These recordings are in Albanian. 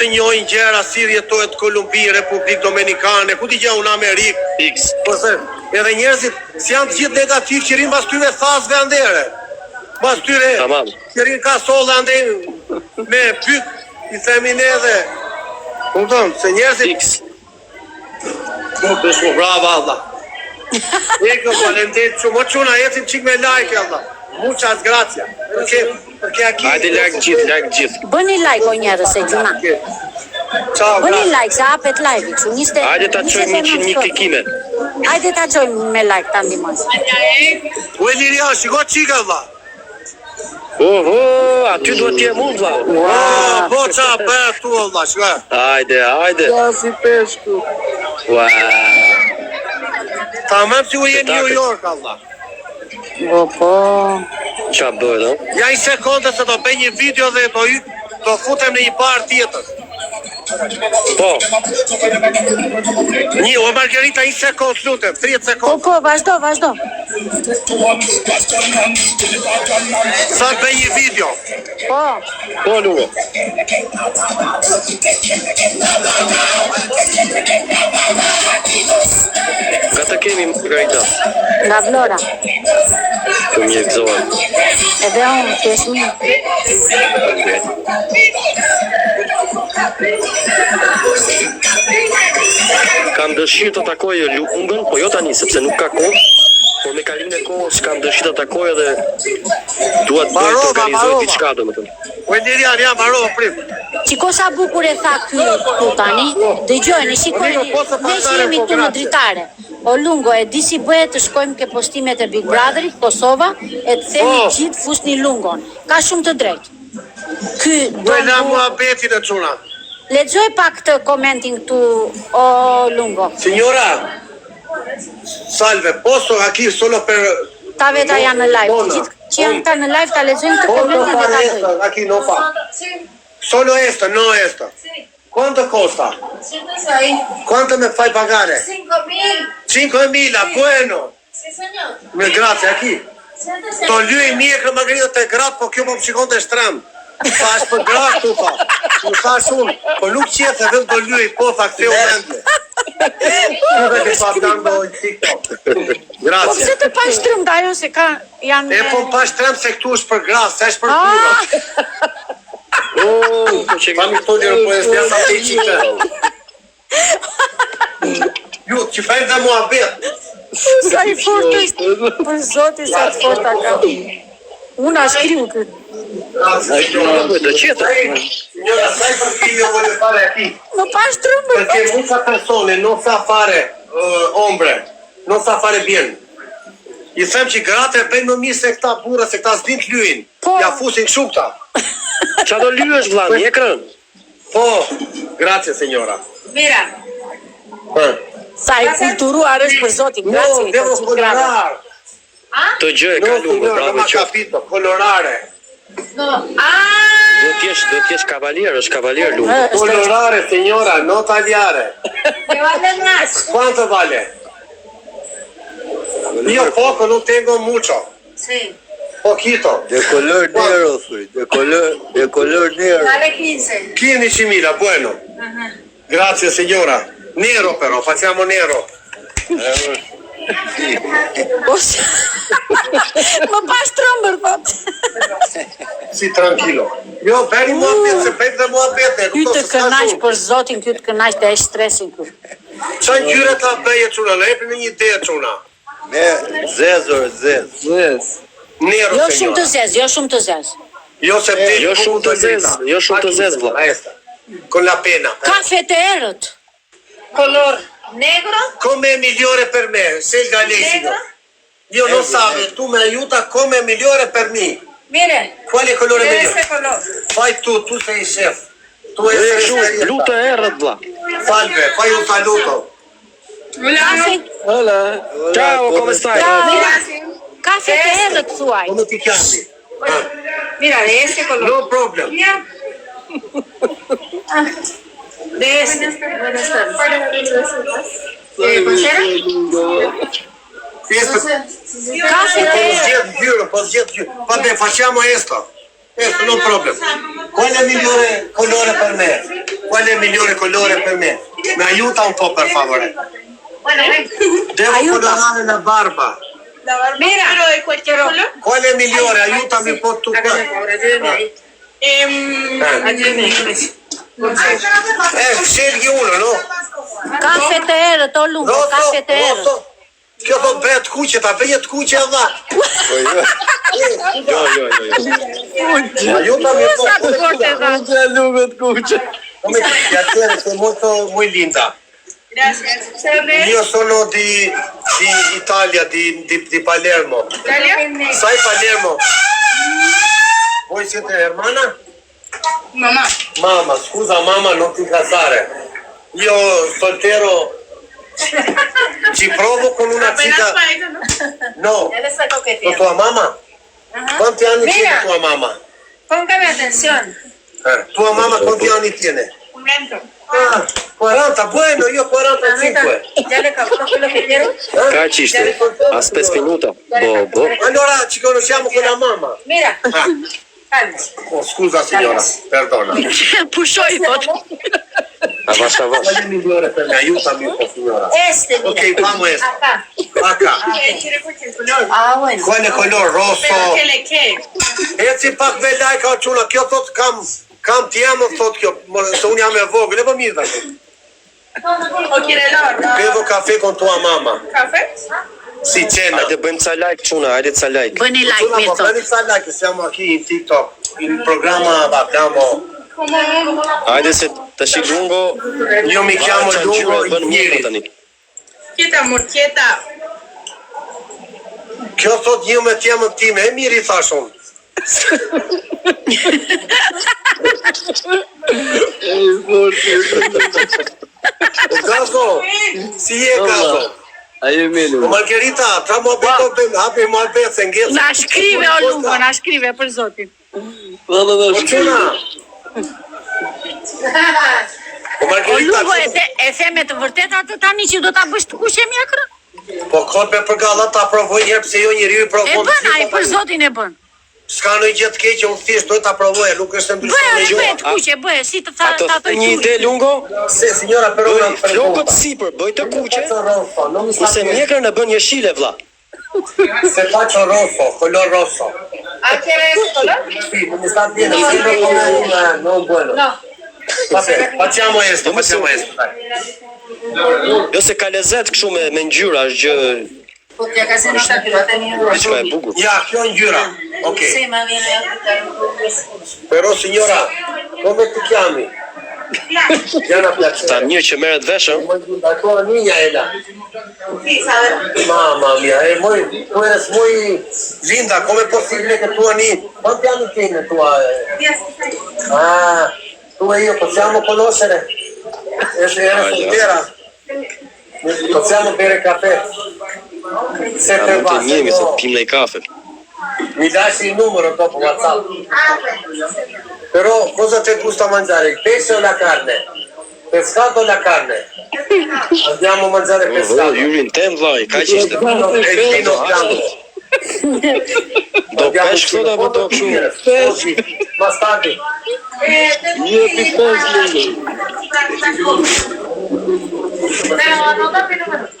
të njojnë gjera si rjetohet Kolumbi, Republikë Dominikane, ku t'i gjë unë Amerikë, X. Përse, edhe njerëzit si janë të gjithë negativ që rinë bas tyre thasve andere. Bas tyre që rinë ka solle ande me pyt, i themin edhe. Kupton, se njerëzit... X. Bravo, Allah. Eko, falemderit shumë, o quna, jetim qik me like, Allah. Muchas gracias. Hajde like gjithë. Bëni like o njerëz e gjuna. Bëni like, se hapet live-i kështu. Hajde ta çojmë 100.000 klikime. Hajde ta çojmë me like ta ndihmoj. U Liria, shiko çika valla. Oho, aty duhet t'je mund valla. Po ça bëhet tu valla, shiko. Hajde. Ja si peshku. Ua. Tamam si u je New York valla. Po. Qa bëhet, no? Ja i sekonda se do bëj një video dhe do futem në një bar tjetër. Po. O Margarita, i sekond, lutem, 30 sekund. Po, vazhdo. Sa bëj një video. Po, lume. Ka të kemi, Margarita? Nga Vlora. Të mjek zonë. Edhe unë, të shmi. Kam dëshirë të takoj Lungën, po jo tani, sepse nuk ka kohë, por me kalimin e kohës kam dëshirë të takoj edhe duhet bëjt të organizoj diçka domethënë. O Liria, ja barova prim. Qiko sa bukur e tha këtu tani, dëgjojeni, shikoni, ne që jemi këtu në dritare. O Lungo, e di si bëhet të shkojmë ke postimet e Big Brotherit, Kosova, e të themi gjithë fusni Lungon. Ka shumë të drejtë. Ky do na mua betin e çuna. Lexoj pak të komentin këtu, o Lungo. Signora, salve, posso aquí solo per... Ta veta janë në live, gjithë që janë ta në live, ta lexojmë të komentin dhe ta bëjmë. Aquí no fa. Solo esto, no esto. ¿Cuánto costa? 106. ¿Cuánto me fai pagare? 5.000. 5.000, bueno. Sí, señor. Grazie, aquí. 106. To lyej mjekë Margarita te gratë, po kjo po më shikon të shtram. Thash për gratë tu tha. Nuk thash unë, po nuk qetë vetëm do lyej, po tha ktheu mendje. Nuk e ke pa dando në TikTok. Grazie. Po pse të pa shtrum ajo se ka janë... E po pa shtram se këtu është për gratë, se është për pura. Fami këto një rëpojës të jasa të i qikë. Ju, që fajnë dhe mua betë. Sa i fort është, për zoti sa të fort a ka. Unë a shkriu këtë. Dhe qetë. Signora, sai perché io voglio fare aquí? Më pa shtrumbër. Perché muchas persone non sa fare ombre, non sa fare bien. I them që gratë e bëjnë më mirë se këta burra, se këta s'din të lyjnë. Ja fusin kështu këta. Qa do lyesh vlla, mjekrën? Po, grazie signora. Mira. Sa i kulturuar është për zotin, grazie. No, devo colorar. Të gjë e ka lume, bravo qoftë. Capito, colorare. No. Do t'jesh cavalier, është cavalier lume. Colorare, signora, no tagliare. Me vale más. ¿Cuánto vale? Io poco, non tengo mucho. Sí. Poquito. De color negro, soy. De color negro. Vale 15. 15.000, bueno. Grazie signora. Nero però, facciamo nero. Më pa shtrumbër, thot. Si, tranquilo. Jo, bëni mua betë, se bëjmë dhe mua betë. Ky të kënaq për zotin, ky të kënaq të e stresin ky. Qa ngjyre ta bëje çuna, le jepni një ide çuna. Me zezor, zez. Nero, Jo shumë të zez, jo shumë të zez. Jo se bëj. Jo shumë të zez, vlla. Con la pena. Kafe të errët. Color negro. Come è migliore per me, sei il galesino. Io non sapevo, tu mi aiuta come è migliore per me. Mire. Quale colore migliore? Ese color. Fai tu sei il chef. Tu sei Lutë errët, vlla. Salve, fai un saluto. Hola. Ciao, come stai? Kafe të errët thuaj. Come ti chiami? Mira, de ese color. No problem. De este. Buenas tardes. Questo Kafe të errët. Vabbè, facciamo questo. Non problem. Quale migliore colore per me? Qual è il migliore colore per me? Mi aiuta un po' per favore. Bueno, ven. Devo colorare la barba. Mira, pero de cualquier color. Qual è il migliore? Aiutami un po' tu qua. Ayúdame ahí. Ayúdame ahí. Scegli uno, no? Kafe të erët, o Lungo, kafe të erët. Rosso. Kjo do të bëhet kuqe, ta bëhet kuqe dha. Jo. Aiutami un po'. Kuqe, Lungo të kuqe. Come ti piacere, sei molto muy linda. Gracias. Io sono di Italia, di Palermo. Italia? Sai Palermo? Voi siete hermana? Mamá. Mamma, scusa mamma, non ti casare. Io soltero ci provo con una chica. No, Él está con coqueteando. tua mamma? Quanti anni Mira. tiene tua mamma? Póngame atención. Tua mamma quanti anni tiene? Un lento. Ah, 40, bueno, io 45. ¿Ya le captó qué es lo que quiero? Kaq ishte. As 5 minuta. Po. Allora ci conosciamo con la mamma. Mira, Ah, cálmese. oh, scusa signora, perdona. Pushoj, thot. Avash. Qual è il migliore per me? Aiutami un po' signora. Este, mira. Ok, vamos esto. Acá. Acá. ¿Quiere cualquier color? Ah, bueno. Quale color? Rosso. Pero que le quede. Eci pak velaj ka quna, kjo thot kam t'jemën, thot kjo, se unë jam e vogël, e po mirë tash. ¿O quiere el horno? Bevo kafe con tua mamma, ¿Café? si cena. Hajde bëjmë ca like çuna, hajde ca like. Bëni like, Quna, mirë po thot. preni sa like, siamo qui in TikTok, il programma abbiamo, Hajde se tash Lungo. io mi chiamo Qa Lungo ngjyra bën mirë Injeri. tani. Quieta, amor, quieta. Kjo thot një me t'jemën time, e mirë i thash unë. Gazo, si je Gazo? Ai Po Melu. Margherita, tra mo beto bëjmë, hapi mo albet se ngellë. Na shkrive, o Lungo, na shkrive, për zotin. Valla da Po quna. Po O Margherita, Lungo, e the me të vërtet atë tani që do ta bësh të kuqe mjekrë? po kope për galla ta provoj njerë pse jo njeriu i E provon. bën, ai për zotin e bën. S'ka në gjë të keqe, unë thjesht do ta provoj, nuk është ndryshon Bëhe, me bëhe jo. të kuqe, bëhe, si të tha Ato ta the një ide Lungo. Se signora però Bëj una flokët sipër, bëj të kuqe. rosso, non mi Kurse mjekrën e bën jeshile vlla. Se faccio rosso, color rosso. ¿Ah, quiere ese color? Sì, non mi sta bene, sembra come un non buono. No. Vabbè, facciamo questo, dai. Jo se ka lezet kështu me ngjyra, është gjë Porque acá se nota que lo ha tenido diçka e bukur. Ja, kjo ngjyra. Ok. Sí, más bien le voy a quitar un poco ese. Però signora, come ti chiami? Diana Ta piacere. mirë që merret vesh, ë? La tua niña è là. Sí, ¿sabes? Mamma mia, tu eres muy linda, com'è possibile che tua niña... Quanti anni tiene tua... Ah, tu e io possiamo conoscere? Era soltera? Possiamo bere caffè? Se Ja te mund va, të njemi, se thot no, pim në kafe. mi lasci il numero dopo WhatsApp. Però cosa ti gusta mangiare? Il pesce o la carne? Pescato o la carne? Andiamo a mangiare pescato. Jurin tem vllai, kaq ishte. E il vino bianco. Do pesh këto apo do kështu? Pesci. Bastardi.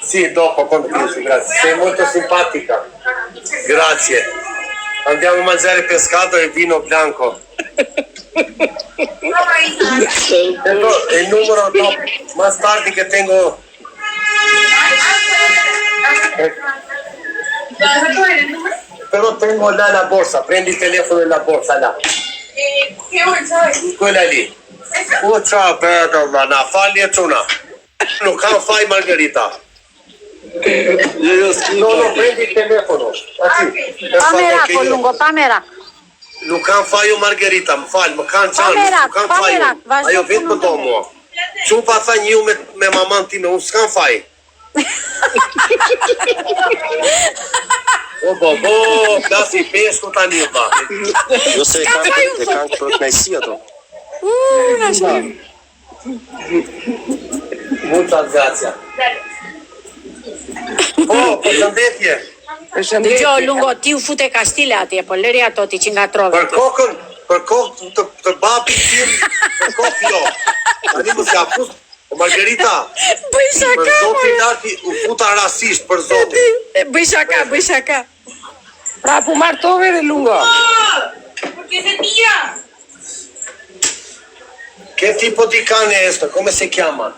Sì, dopo, quando chiusi, grazie. Sei molto simpatica. Grazie. Andiamo a mangiare pescato e vino bianco. Tengo il numero dopo, más tardi che tengo... Però tengo là la borsa, prendi il telefono e la borsa là. ¿Qué bolsa es? Quella lì. Oh, ciao, bella, na falli e una. Nuk kam faj Margherita. No, prendi il telefono. Aci, per Pa favor, merak, che o io... Lungo, pa merak. Nuk kam faj o Margherita, më falë, më kanë qanë, merak, nuk kam pa faj merak, vazhdo ajo vetë më punën do tënde. mua. Që pa tha një me maman time, unë s'kam faj. O, plasi peshku tani, ba. Jo se e kanë për knajsi ato. Na shkrim. Muchas gracias. Po, përshëndetje. Dëgjoj Lungo, ti u fute kastile atje, po lëri ato ti që ngatrove. Për për kohë të babit tim, për kohë flok. Tani më s'ja fut, Margarita. Bëj shaka. Për zotin larti u futa rasisht për zotin. Bëj shaka. Pra po martove dhe lungo. Porque se tira. ¿Qué tipo de carne es esto? ¿Cómo se llama?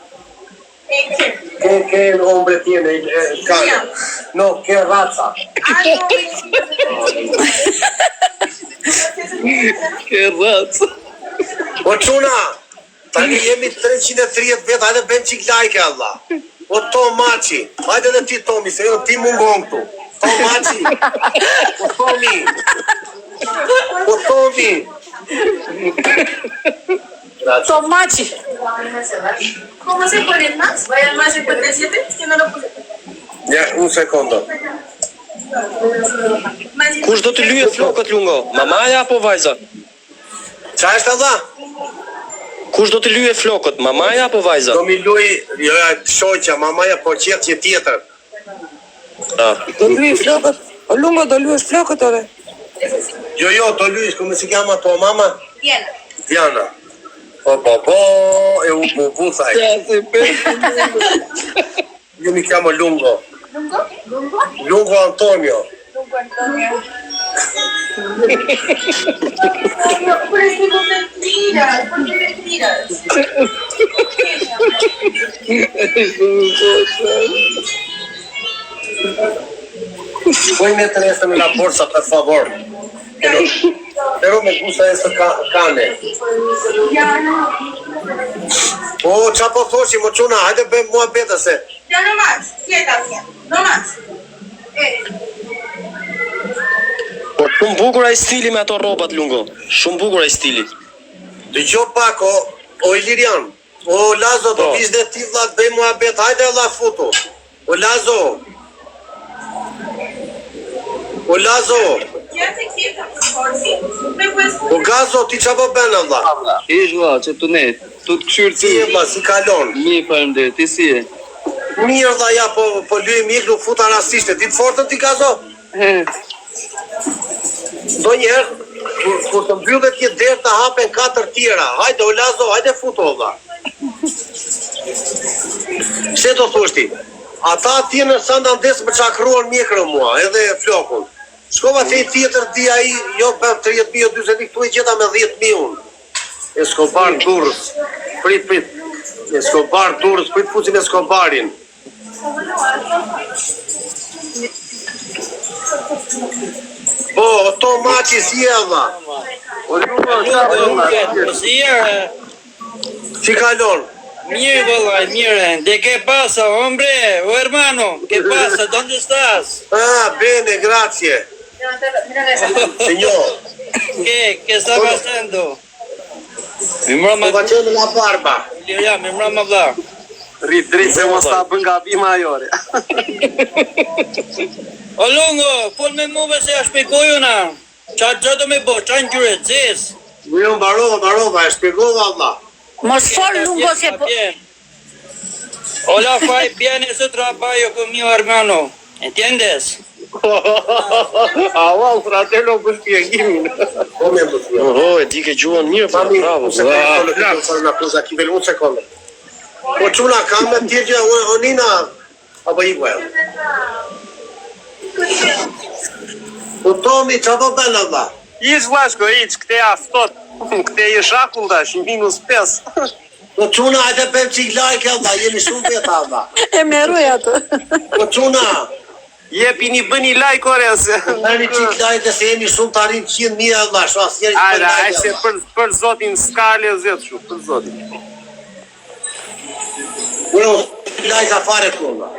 ¿Qué? ¿Qué nombre tiene carne? No, ¿qué raza? Ke rrëtë. O çuna, tani jemi 330 vjet, hajde bëjmë çik like Allah. O Tomaçi, hajde dhe ti Tomi, se jo ti mungon këtu. Tomaçi. O Tomi. O Tomi. Tomaçi. ¿Cómo se pone más? Vaya al más 57, es que no lo puse. Ja, un sekondo. Kush do të lyje flokët lungo? Mamaja apo vajza? Qa është Allah? Kush do të lyje flokët? Mamaja apo vajza? Do mi luj, jo, shoqja, mamaja, po qetë që tjetër. Do lyej flokët. O lungo do lyesh flokët ore. Jo, do luj, come si chiama tua mamma? Diana. Diana. E un bubu, sai. Io mi chiamo Lungo. ¿Lungo? ¿Lungo? Lungo Antonio. Lungo Antonio. No, pero es que no mentiras. ¿Por qué mentiras? Puoi mettere esto en la bolsa, per favor. Pero me gusta esta carne. Ya no. O, qa po thoshi, mo quna, hajde bëjmë mua bete se. Ya no más. Quieta, no más. Po shumë bukur ai stili me ato rrobat lungo. Shumë bukur ai stili. Dëgjoj pak, o Ilirian. O Lazo, do vish dhe ti vlla të bëjmë mua bete, hajde Allah futu. O Lazo. O Lazo. Quédate quieta, por favor, sí. ¿Me puedes O Gazo, ti qa po bën Allah? Ish valla, që të ne, tu të këshyrë Si e vlla, si kalon? Mi përmde, ti si e? Mirë dha ja, po lyej mik, nuk futa rasishte. Ti të fortën ti Gazo? Do njerë, kur të mbyllet një derë të hapen 4 tjera. Hajde, o Lazo, hajde futu vlla. Pse do thushti? Ata atje në Sandandes më çakruan mjekrën mua, edhe flokun. Shkova te tjetër di ai, jo për 30.000 o 40.000, këtu e gjeta me 10.000 unë. Escobar Durrës. Prit. Escobar Durrës, prit fusim Escobarin. O Tomaçi si e vlla? O Lungo, si kalon? Mirë, vëllaj, mirë. ¿De qué pasa, hombre? O hermano, ¿qué pasa? ¿Dónde estás? Ah, bene, grazie. Signor, ¿Qué está pasando? Mi mbroma, sto facendo la barba. ja, mi mbroma vlla. Rrit drejt se mos ta bën gabim ajore. O Lungo, fol me muve se ja shpjegoj una. Qa do me bo, qa ngjyre, zez? Jo, mbarova, e shpjegova vlla. Mos fol lungo se po. Hola, fai bien ese trabajo con mi hermano. ¿Entiendes? Wow, fratello, për shpjegimin. Po me më thua. Oh, e di ke gjuhën mirë, po bravo. Un una cosa aquí, un secondo. Po çuna kam me tjerë Onina apo igual. Po Tomi, qa po bën vlla? Ish vllashko, ish, këte aftot. Këte je shakull tash, -5. Po çuna, hajde bëjmë çik like vlla, jemi shumë veta vlla. E merruj atë. Po çuna, Jepini bëni like ore se. bëni çik like se jemi shumë të arrim 100.000 vlla, sho asnjëri të Ajde, like. se për zotin skale zet shu, për zotin. Unë like afare këtu vlla.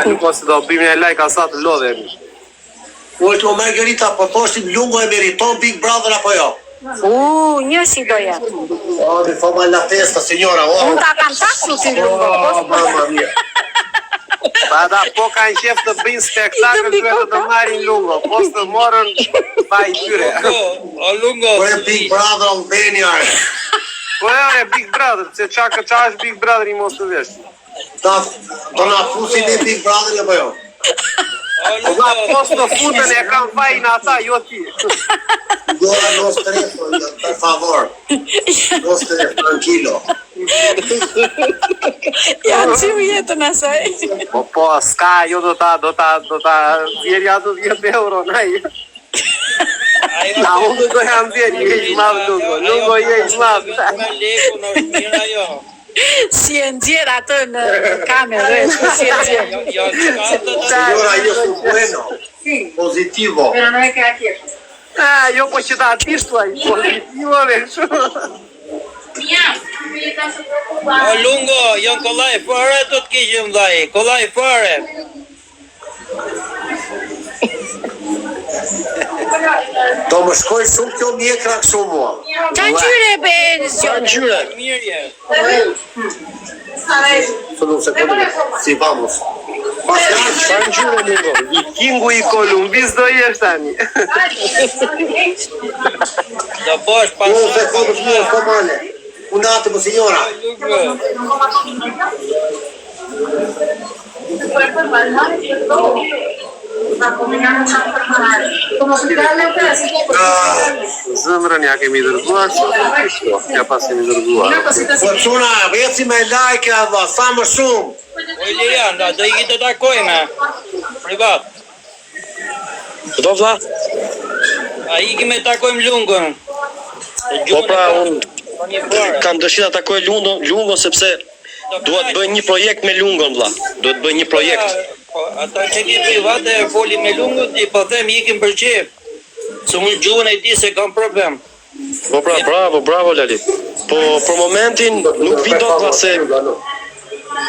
Nuk mos do bëjmë një like asa të lodhemi. O Margarita, po thoshim Lungo e meriton Big Brother apo jo? Një si do jetë. Oh, mi fa mal la testa, signora, Unë ta kam taksu si lungo. mamma mia. Pa da po kanë qef të bëjnë spektakl duhet të marrin Lungo, po të morën pa i tyre. O Lungo, Po e Big Brother Albania. Po e Big Brother, se qa është Big Brother i mos të vesh. Do na fusin e Big Brother apo jo? Vlla, pos të futen e kam fajin ata, jo ti. Dora los teléfono, por favor. Los teléfono, tranquilo. Ja ciu jetën asaj. Po, s'ka, jo do ta vjeri ato 10 euro, naj. Na, unë do jam vjeri, je i madhë, Lungo, je i madhë. Me leku në shmira jo. Si e nxjerr atë në kamerë, si e nxjerr. Señora, yo soy bueno. Positivo. Pero no me queda quieto. Jo, po që ta atishtu aj, pozitivo dhe shumë. Mia, me está súper O ocupada. Lungo, janë kollaj fare të të kishim dhaj, kollaj fare. Do më shkoj shumë kjo mjekra kështu mua. Qa ngjyre be Zgjone? Mirje. Solo un secondo. Si, vamos. Çfarë ngjyre Lungo? Kingu i Kolumbis do jesh tani. Do bosh Un pasaj. secondo, signora, sto male. Un attimo, signora. Lungo. Tu cuerpo es mal, ¿no? Como que darle un pedacito por Zëmrën ja kemi dërguar, ja pas kemi dërguar. una cosita así. Po çuna, veci me like valla, sa më shumë. O Lilian, do i të takojme. Privat. Do vlla? A i kime takojmë Lungon. Po pra, unë kam dëshirë ta takoj Lungon sepse duhet bëj një projekt me Lungon vlla. Duhet bëj një projekt. Ata që ki private e foli me Lungun, ti po them ikim për qef. Se unë gjuhën e ti se kam problem. Po pra, bravo Lali. Po për momentin nuk vi dot vlla se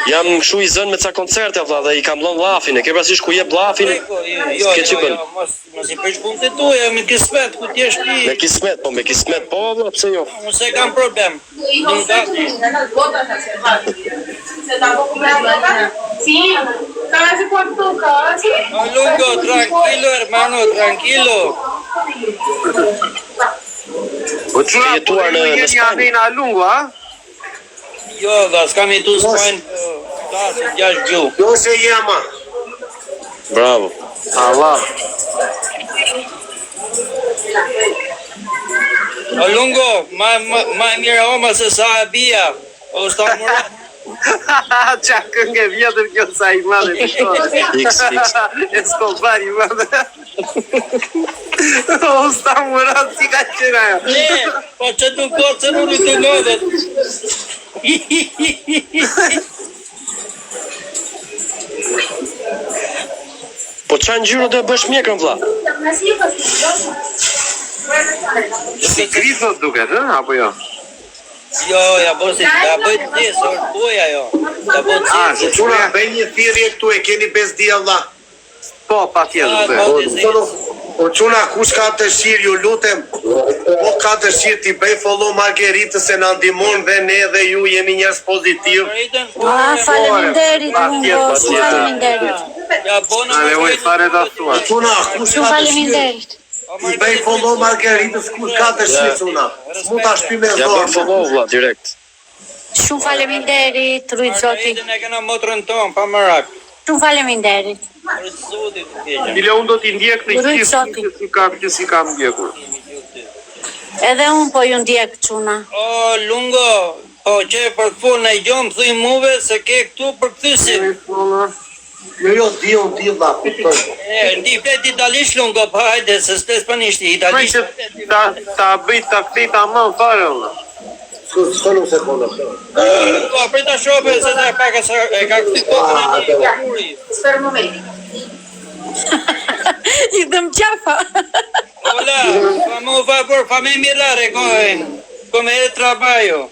jam kështu i zënë me ca koncerte vlla dhe i kam lënë llafin. E ke parasysh ku jep llafin? S'ke që bën. Mos i përsh punë të tuja, me kismet, ku t'jesh ti. Me kismet po vlla, pse jo? Unë se kam problem. Y no sé, las botas hacia abajo. Se tampoco me da. Sí, cada vez cuánto cada vez. O Lungo, tranquilo hermano, tranquilo. Po çuna, po Jetuar në jeni Spanjë. avena lungo, a? Jo, da, s'kam jetu s'pojnë, da, se 6 gjuhë. Jo se jema. Bravo. Allah. O Lungo, ma e mire oma se sa e bia. O sta murat. Qa këngë e vjetër kjo sa i madhe të X. Escobar i madhe. O sta murat si ka qenë ajo. Ne, po që të kocën unë i të lodhët. Po çfarë ngjyre do e bësh mjekrën vlla? Así es fastidioso. Si krizot duket, apo jo? Jo, ja bëj të desë, është boja jo. Ja bëj të desë. Çuna, bëj një thirrje këtu, e keni bezdi Allah. Po, pa tjetër. Po çuna, kush ka dëshirë, ju lutem. Po ka dëshirë ti bëj follow Margeritës se na ndihmon dhe ne dhe ju jemi njerëz pozitiv. Faleminderit Lungo, shumë faleminderit. Ja bona Ale oj, fare ta thua. Çuna, kush Shumë ka dëshirë? faleminderit. I bëj follow Margeritës, kush ka dëshirë çuna. S'mund ta shpy me Ja bëj zorë. follow vlla direkt. Shumë faleminderit, rujt zoti. Margaritën e kena motrën tonë, pa mërak. Shumë faleminderit. Për zotit të keqen. Bile unë do t'i ndjek të Rrit qifë zoti. që si kam ndjekur. Edhe unë po ju ndjek çuna. O, Lungo, po që për të full në i gjomë, thuj muve se ke këtu për këthysim. Jo, di vlla, kuptoj. Ti flet italisht Lungo, pa hajde, se s'tes panisht italisht. Ta bëjt ta këtej ta man fare, unë. Solo un secondo. Po, prita shope, se ta pak e ka këty kokën e një kuri. Espera un momento. I dëm qafa. Hola, fame un favor, fame mirare come el trabajo.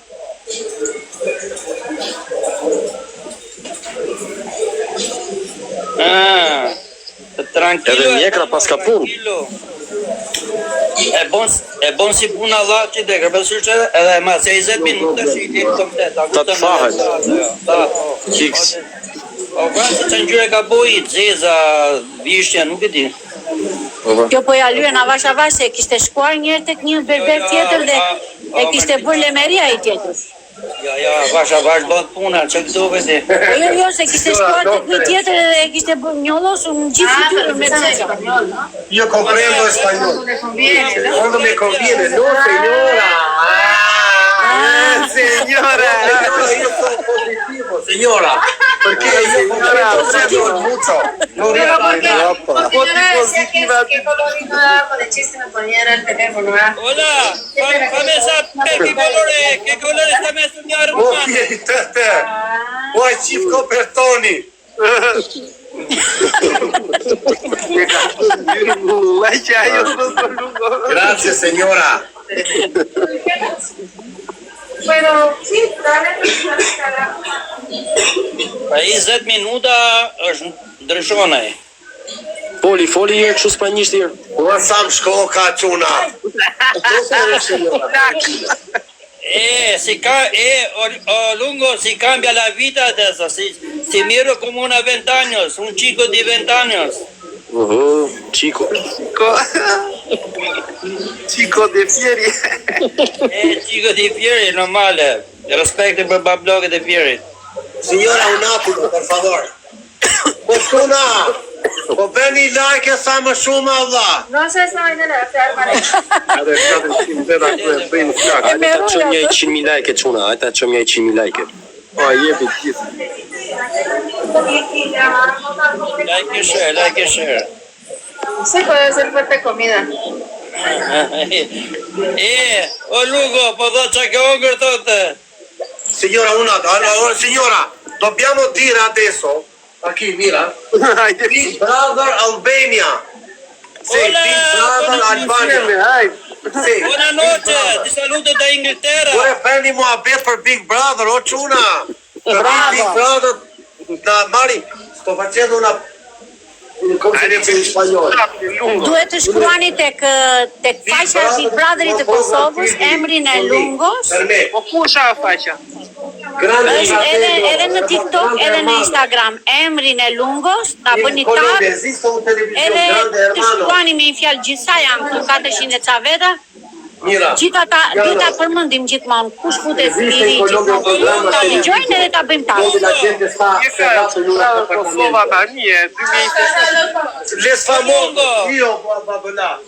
Tranquilo. Edhe mjekra pas ka punë. E bon si puna llaçit e kërbesysh edhe mas 20 minuta shitin komplet. Ta të fahet. X. O vrasë që ngjyre ka boj, zeza, vishtja, nuk e di. Kjo po ja lyen avash avash se kishte shkuar një herë tek një berber tjetër dhe e kishte bërë lemeria ai tjetër. Ja, vash bën puna, që këtu veti. Jo, se kishte shkuar tek një tjetër dhe e kishte njollosur në gjithë fytyrën me çeca. Io comprendo español. Quando me conviene, no señora. Señora. Io sono positivo, señora. Perché io comprendo español mucho. No Señora decía que colorito abajo de chiste me ponía el teléfono, ¿verdad? Hola, fammi sapere che colore sta messo il mio Oh, armadio. vieni te. Vuoi Chief Copertoni? Grazie signora. Pero sí, dale. Pa 20 minuta është ndryshon ai. Foli herë kështu spanjisht herë. Ua sam shkoka çuna. Lungo si cambia la vita adesso, si miro come una 20 años, un chico di 20 años. Chico. Chico de fieri. Chico di Fieri, normale. Rispetto per Babloghe di Fieri. Signora, un attimo, per favore. Çuna. Po bëni like e sa më shumë Allah. No sé esa vaina la hace armar. Hajta çëm një 100.000 like çuna, hajta çëm një 100.000 like. Po jepi gjithë. Like e share. Se puede hacer fuerte comida. Lungo, po do që ke ongër tote. Signora, allora, signora, dobbiamo dire adesso, aquí, mira, Big Brother Albania. Sì, Hola, Big Brother Albania. Sì. Buonanotte, ti saluto da Inghilterra. Ore bëni mua bet për Big Brother, o çuna. Big Brother, da Mari, sto facendo una come si dice in spagnolo? Duhet të shkruani tek faqja e Big Brotherit të Kosovës emrin e Lungos. Per me. Po ku është ajo faqja? Grande Është edhe në TikTok, edhe në Instagram, emrin e Lungos, ta bëni tag, esiste un televisione edhe grande të hermano. shkruani me një fjalë gjithsa janë këtu 400 e ca veta. Mira. Gjitha ta përmendim gjithmonë kush futet i ri gjithmonë. Ta dëgjojnë edhe ta bëjmë tag. Dove la gente sta serrato in un Kosova tani e 2025. Les famosos, io vado là.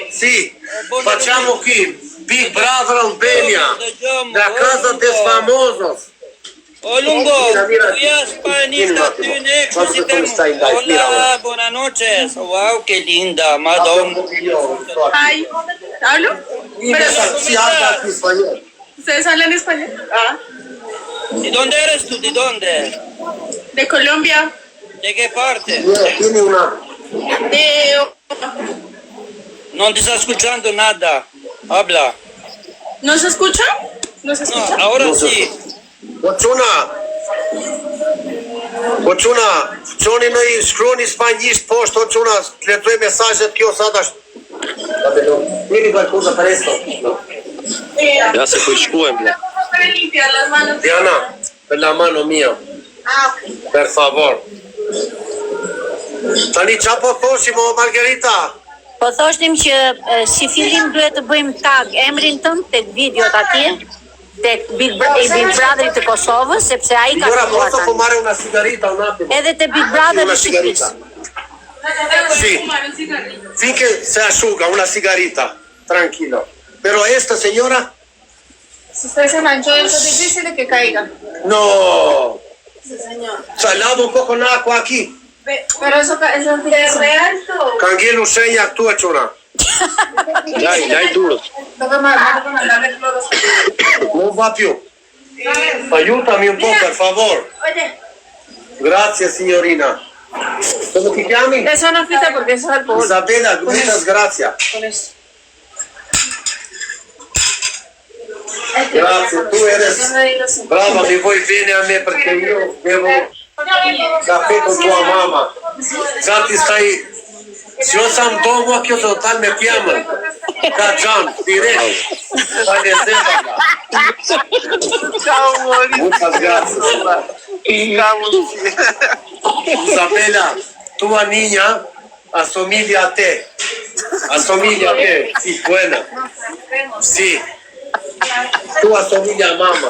Sì, facciamo qui Big Brother Albania, la casa des famosos. Lungo, qui a spanista tune, così Hola, buonanotte. Wow, che linda, madonna. Ay, ¿hablo? Pero Si habla aquí español. ¿ustedes hablan español? Ah, ¿De dónde eres tú? ¿De dónde? de Colombia. ¿De qué parte? Tiene una... De... Non ti sta escuchando nada. Habla. ¿No se escucha? ¿No se No, escucha? ahora sí. Oçuna, çoni në i shkruani spanjisht poshtë, oçuna, lexoj mesazhet kjo sa tash. Vieni qualcosa presto. Ja se po i shkuem bla. Para limpiar las manos. Diana, per la mano mia, Ah, ok. per favor. Tani qa po thoshim o Margherita? Po thoshtim që si fillim duhet të bëjmë tag emrin tënd tek videot atje, tek Big Brotherit të Kosovës, sepse ai ka Signora, shkuar posso tani. fumare una sigarita un attimo? Edhe te Big Brother Una të Shqipërisë. sigarita. Sì, finché se asciuga una sigarita, tranquilo. Pero esta señora, Si usted se manchó, es difícil de que caiga. no. Sí, señor. Cioè, lavo un po' con acqua aquí. Pero eso es real. Kangjelu shenja këtu e quna. Laj durët. Toca mandarle cloro. Non va più. Aiutami un po', per favor. Oye, Grazie, signorina. Come ti chiami? eso no quita porque eso es alcohol. Isabella, muchas gracias. Con eso. Grazie, tu eres brava, mi vuoi bene a me perché io bevo caffè con tua mamma. Già ti stai... Se io sam domo, kjo të tal me pjemën. Ka Gian, direct. Fale zeta. Ciao, Mori. Muchas gracias. Isabella, tua niña assomiglia a te. Assomiglia a te. Sì, buena. Sì. Tua somiglia a mamma.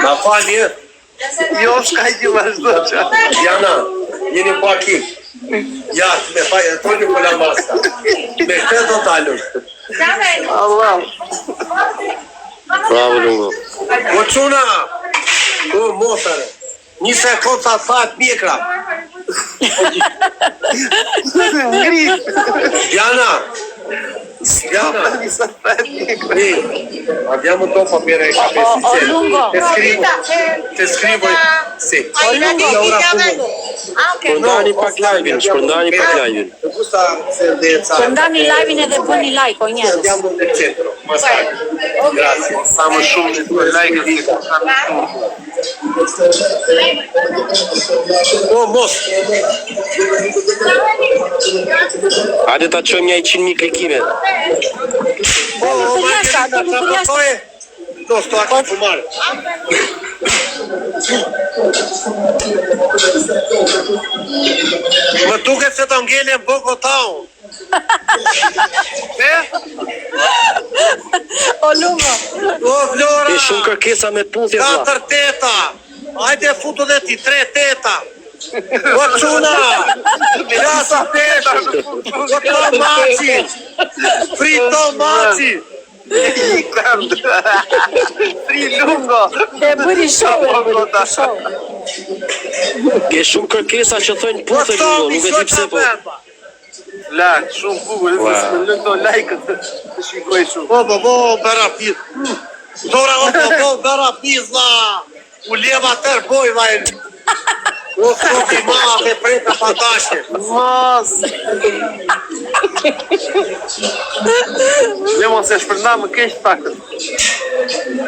Ma falni, Jo, shkaj që vazhdo që. Diana, jeni po aquí. Ja, me fai, tolgo con la massa. Me stai totalno. Allah. Bravo Lungo. O çuna. O mosare. Një sekond sa fat mjekra. Ngrit. Diana. Diana. Abbiamo dopo per Lungo. Te scrivo. Sì. Shpërndani pak live-in, shpërndani pak live-in. Gusta certezza. Shpërndani live-in edhe bëni like o njerëz. Andiamo nel centro. Grazie. Sa më shumë që të like si sa më shumë. O mos. Hajde ta çojmë një 100.000 klikime. No, sto aquí fumare. Më duket se të ngele në Bogotau. O Lungo. O Vlora. Ke shumë kërkesa me puthje vlla. 4 teta. Hajde futu dhe ti 3 teta. O çuna. 4 teta. O tomaci. Frito maci. Fri Lungo. E bëri show. Ke shumë kërkesa që thonë puthje Lungo, nuk e di pse po. Lak, shumë bukur, se më lën do like-ët të shikoj shumë. O, berapiz. Zora, berapiz, la. U leva tër boj, vaj. O, sofi ma, me preta fantashe. Mos. Ne mos e shpërnda më keq pakët.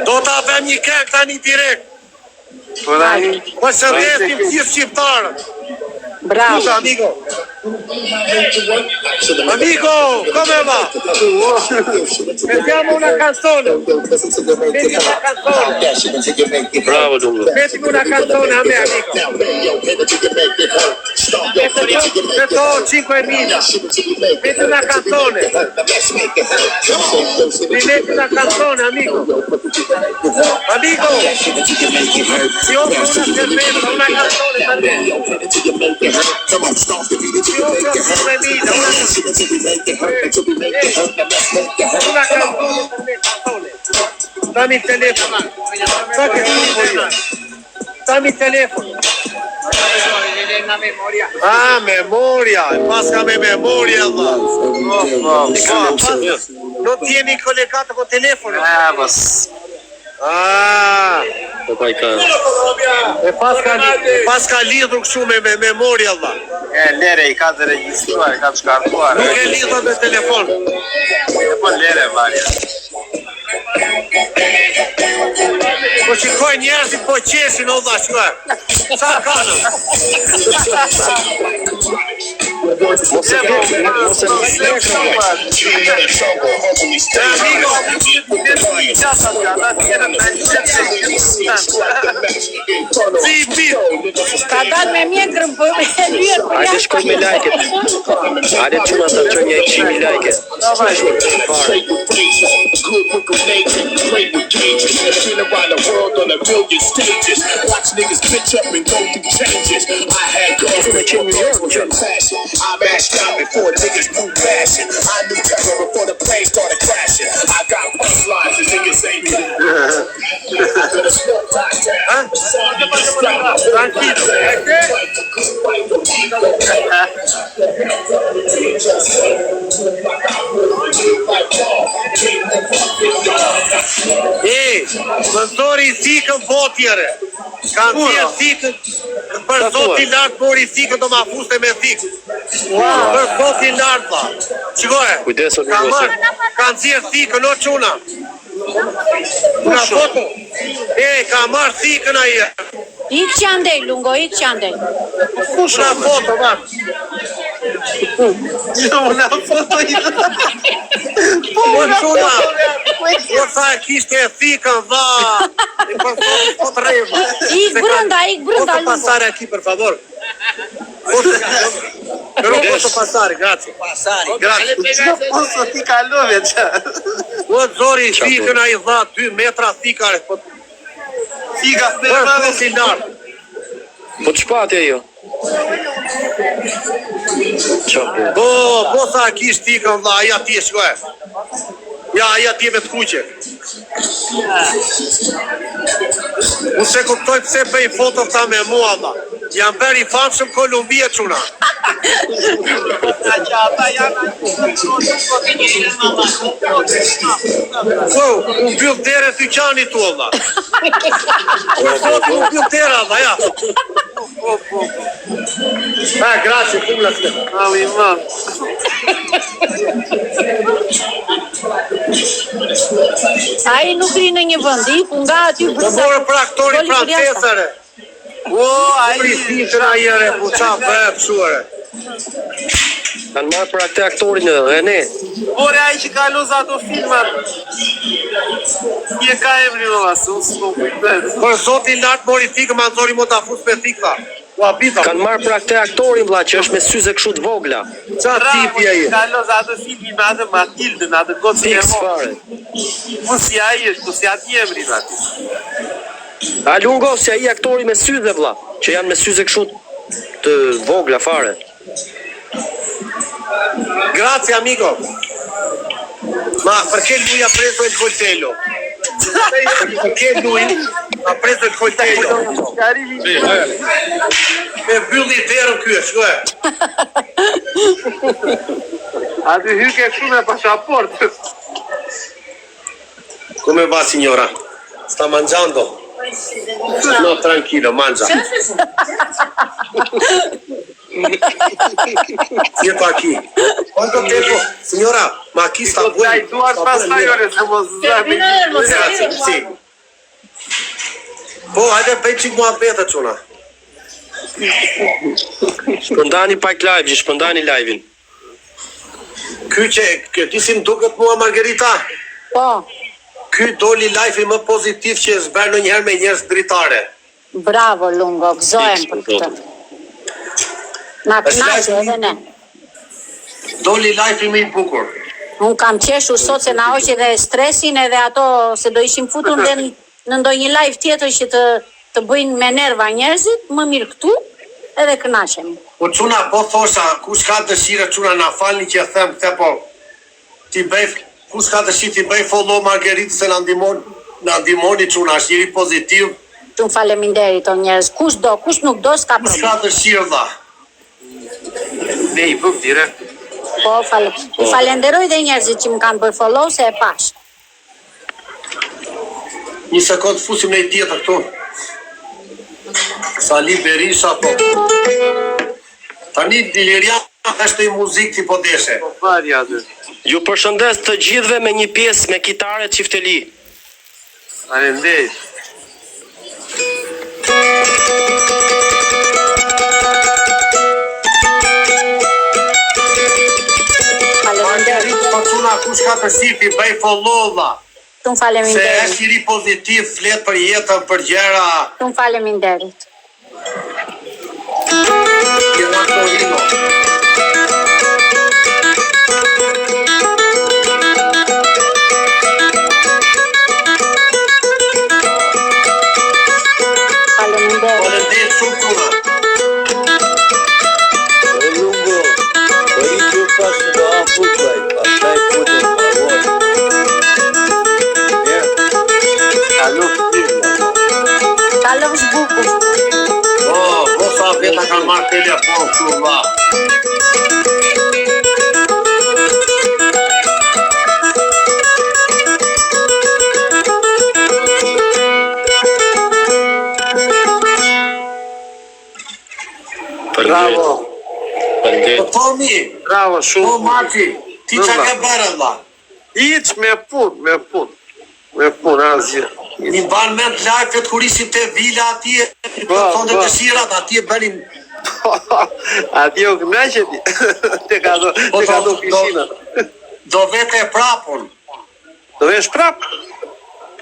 Do ta avem një këngë tani direkt. Po tani. Po shërbesim gjithë shqiptarët. Bravo. Scusa, amico. Amico, come va? Mettiamo una canzone. Metti una canzone. Bravo Lungo. Mettimi una canzone a me, amico. Metto 5.000. Metti una canzone. Mi metti una canzone, amico. Amico, ti offro una cerveza, una canzone per me. Ti offro 5.000, una canzone per me, canzone. Dammi il telefono. Sa che scrivo io. Dammi il telefono. Ah, memoria. Pascami memoria, Allah. Non tieni collegato col telefono. Mos. Ah. Po pa i ka. E paska lidhur kështu me memoria, Allah. Lere i ka të regjistruar, ka të shkartuar. Nuk e lidhur me telefon. Po lere varja. Po shikoj njerëzit po qeshin, Allah, shkoj. Sa kanë? Mos e Amigo, si bit. Ka dalë me mjekrën për e lyet për Hajde shkoj me like-et. Hajde çuna ta çoj një 100.000 like-e. Been around the world on a million stages. Watch niggas bitch up and go through changes. I had girls with passion. I mashed out before niggas knew passion. I knew terror before the plane started crashing. I got punchlines and niggas say më thori thikën botjere. Kanë thirë thikën për zotin lartë, mori thikën do ma fuste me thikë. Për zotin lartë, tha. Qikoje, Kujdeso Lungo. kanë thirë thikën, o quna. Una foto. Ka marrë thikën aje. Ik që andej, Lungo, ik që andej. Una foto, man. Una foto i O quna. O sa e kishte e thikën, dha. E për foto rejma. Ik brënda, Foto Lungo. pasare aqui, por favor. Però posso passare, grazie. Grazie. Posso ti kalove që. O zori fikën ai dha 2 metra thikare. Po Fika me po madhe si lart. Po ç'pati ajo? Po sa kish thikën vlla, ai aty shkoj. Ja, ai aty me të kuqe. Unë se kuptoj pse bëj foto këta me mua vlla. Jam beri famshëm Kolumbia çuna. Po, unë mbyll dere dyqani tu vlla. Unë mbyll dera vlla, ja. Grazie, cum la fine. Ali man. Ai nuk ri në një vend, iku nga aty Të morë për aktori francesare. O, ai Fikën ai ere, po qa bëhe pësuare. Kanë marrë për atë aktorin René. Ore ai që ka luz ato filmat. Një ka emri më vasu, s'ko kujtet. Për zoti lart mori fikë, ma nëzori mo ta fus me fikë tha. U abita. Kanë marrë për atë aktorin vlla që është me syze kështu të vogla. Qa tipi ai? Ka luz ato filmi me atë Matildën, atë gocën e Fix mo. fare. Po si ai është, po si ati emri aty. A lungo si ai aktori me syze vlla, që janë me syze kështu të vogla fare. Grazie amico. Ma perché lui ha preso il coltello? Perché lui ha preso il coltello? Me mbylli derën ky, shkoj. Aty hyke kështu me pasaport. Come va signora? Sta mangiando? No, tranquillo, mangia. Siete aquí. ¿Cuánto tiempo? Signora, ma aquí sta Dai, bueno. duar pastaj ore se mos zami. Grazie, sì. Po, hajde bëj çik muhabete çuna. Shpërndani pak live, shpërndani live-in. Ky që ti si më duket mua Margherita, Po, ky doli live-i më pozitiv që zber ndonjëherë me njerëz dritare. bravo Lungo, gëzohem për këtë. Na kënaqë edhe ne. Doli live-i më i bukur. Unë kam qeshur sot se na hoqi edhe stresin edhe ato se do ishim futur në ndonjë live tjetër që të bëjnë me nerva njerëzit, më mirë këtu edhe kënaqemi. Po çuna po thosha, kush ka dëshirë çuna na falni që e them këtë po. Ti bëj kush ka dëshirë ti bëj follow Margherit se na ndihmoni çuna, është njëri pozitiv. Shumë faleminderit o njerëz. Kush do, kush nuk do, s'ka Kush problem. ka dëshirë dha? Ne i bëm direkt. Po, falenderoj dhe njerëzit që më kanë bërë follow se e pash. Një sekund fusim në i tjetër këtu. Sali Berisha po. Tani Dileria është i muzikë ti po deshe. Po fari aty. Ju përshëndes të gjithëve me një pjesë me kitare çifteli. Faleminderit. Margherit po çuna kush ka dëshirë ti bëj follow dha. Shumë Se faleminderit. është njëri pozitiv, flet për jetën, për gjëra. Shumë faleminderit. Jena Torino. Faleminderit. Faleminderit shumë çuna. Lungo, po i që pas të afutaj, pastaj putin, Kalofsh bukur. Po sa veta kanë marrë telefon këtu vlla. Bravo. Po Tomi, Bravo, po shumë. Mati, ti çka ke bërë vlla? Iç me punë. Me punë asgjë. Një ban me të live-et kur ishim të vila atje, Po, thonë po. dëshirat, atje bënim. Ati o kënaqet. Te ka do piscina. Do vete e prapun, Do vesh prap?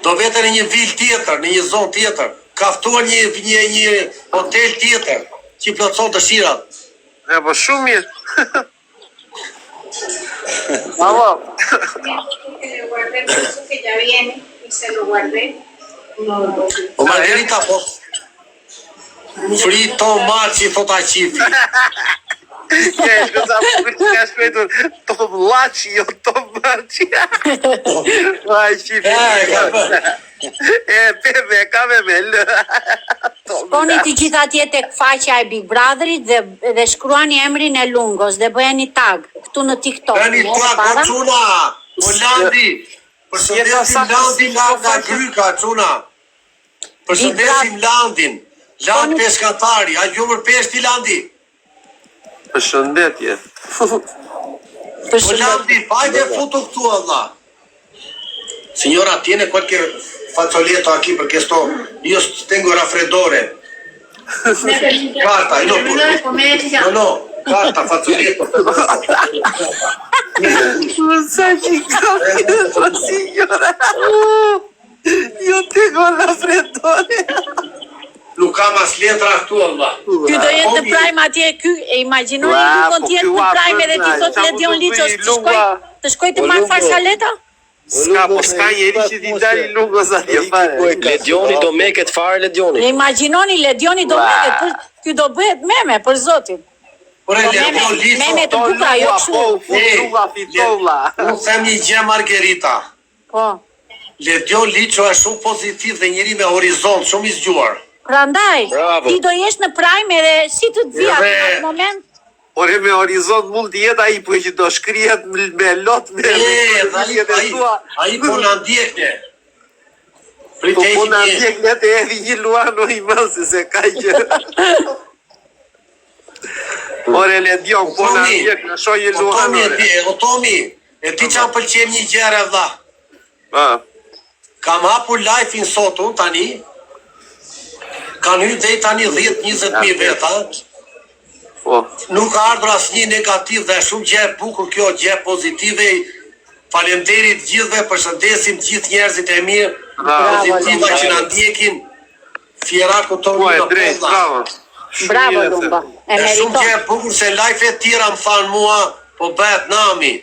do vete në një vil tjetër, në një zonë tjetër, kaftuar një hotel tjetër, që i plotëson dëshirat. E po shumë mirë. Bravo. Que le guardé, por eso que ya viene y se lo guardé. O Margherita, po frito maci, thot Aqifi. Ka shkretur Tom Laci, jo Tom Maci. Ai, qifi. Peme, ka me lë. Shkoni të gjitha atje tek faqja e Big Brotherit dhe shkruani emrin e Lungos dhe bëheni tag këtu në TikTok. Bëni tag, o Cuna, o Landi. Përshëndesim Landin nga Gryka, Cuna. Përshëndesim Landin. Land peshkatari, a gjumër peshti Landi? Përshëndetje. O Landi, hajde futu këtu, Allah. Signora, tiene qualche fazzoletto aquí perché io tengo raffreddore. Carta, no, carta, fazzoletto. Non sa chi cazzo, signora. Io tengo raffreddore. Nuk kam as letra këtu, Allah. Ky do jetë në prime atje, ky e imagjinoni ky do të jetë në prime edhe ti thot Ledion Liços të shkoj të marr farsaleta? S'ka njeri që t'i dali Lungos atje fare. Ledioni do meket fare Ledioni. Ne imagjinoni Ledioni do meket, ky do bëhet meme për zotin. Por Ledion Liços. Meme të buka, jo kështu. Unë them një gjë Margherita. Po. Ledion Liços është shumë pozitiv dhe njëri me horizont, shumë i zgjuar. Prandaj, ti do jesh në prime edhe si të vija në atë moment. Ore me horizont mund të jetë ai po që do shkrihet me lot me ai po na ndjekne. Po na ndjekne të edhi një Luano i mëse se ka që. Ore Ledion, po na ndjekne, shoj një Luano. O Tomi, e ti që më pëlqen një gjere vlla. Kam hapur live-in sot unë tani. Kanë hyrë deri tani 10-20.000 veta. Nuk ka ardhur asnjë negativ dhe shumë gjë e bukur kjo, gjë pozitive. Faleminderit gjithëve, përshëndesim gjithë njerëzit e mirë, pozitiva që na ndjekin. Fieraku tonë në polla. Bravo Lumba. E shumë gjë e bukur se live e tjera më thanë mua, po bëhet nami.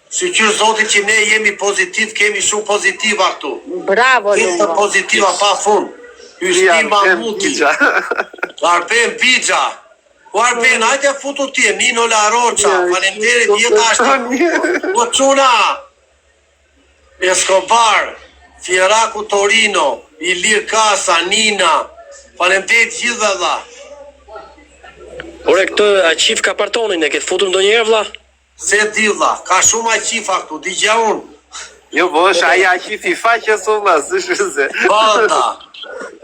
Shqyr Zotit që ne jemi pozitiv, kemi shumë pozitiva këtu. Bravo Lumba. Pozitiva pa fund. Hyshti Mahmuti, Arben Bigja, Arben, hajde futu tje, Nino La Rocha, faleminderit jeta ashtë, o Cuna, Escobar, Fieraku Torino, Ilir Kasa, Nina, faleminderit gjithë valla. Ore këtë Aqif ka partonin, e ke futur ndonjëherë vlla? Se di vlla, ka shumë Aqifa këtu, digja unë. Jo, bo është aja Aqif i faqës unë, së shëse. Banda.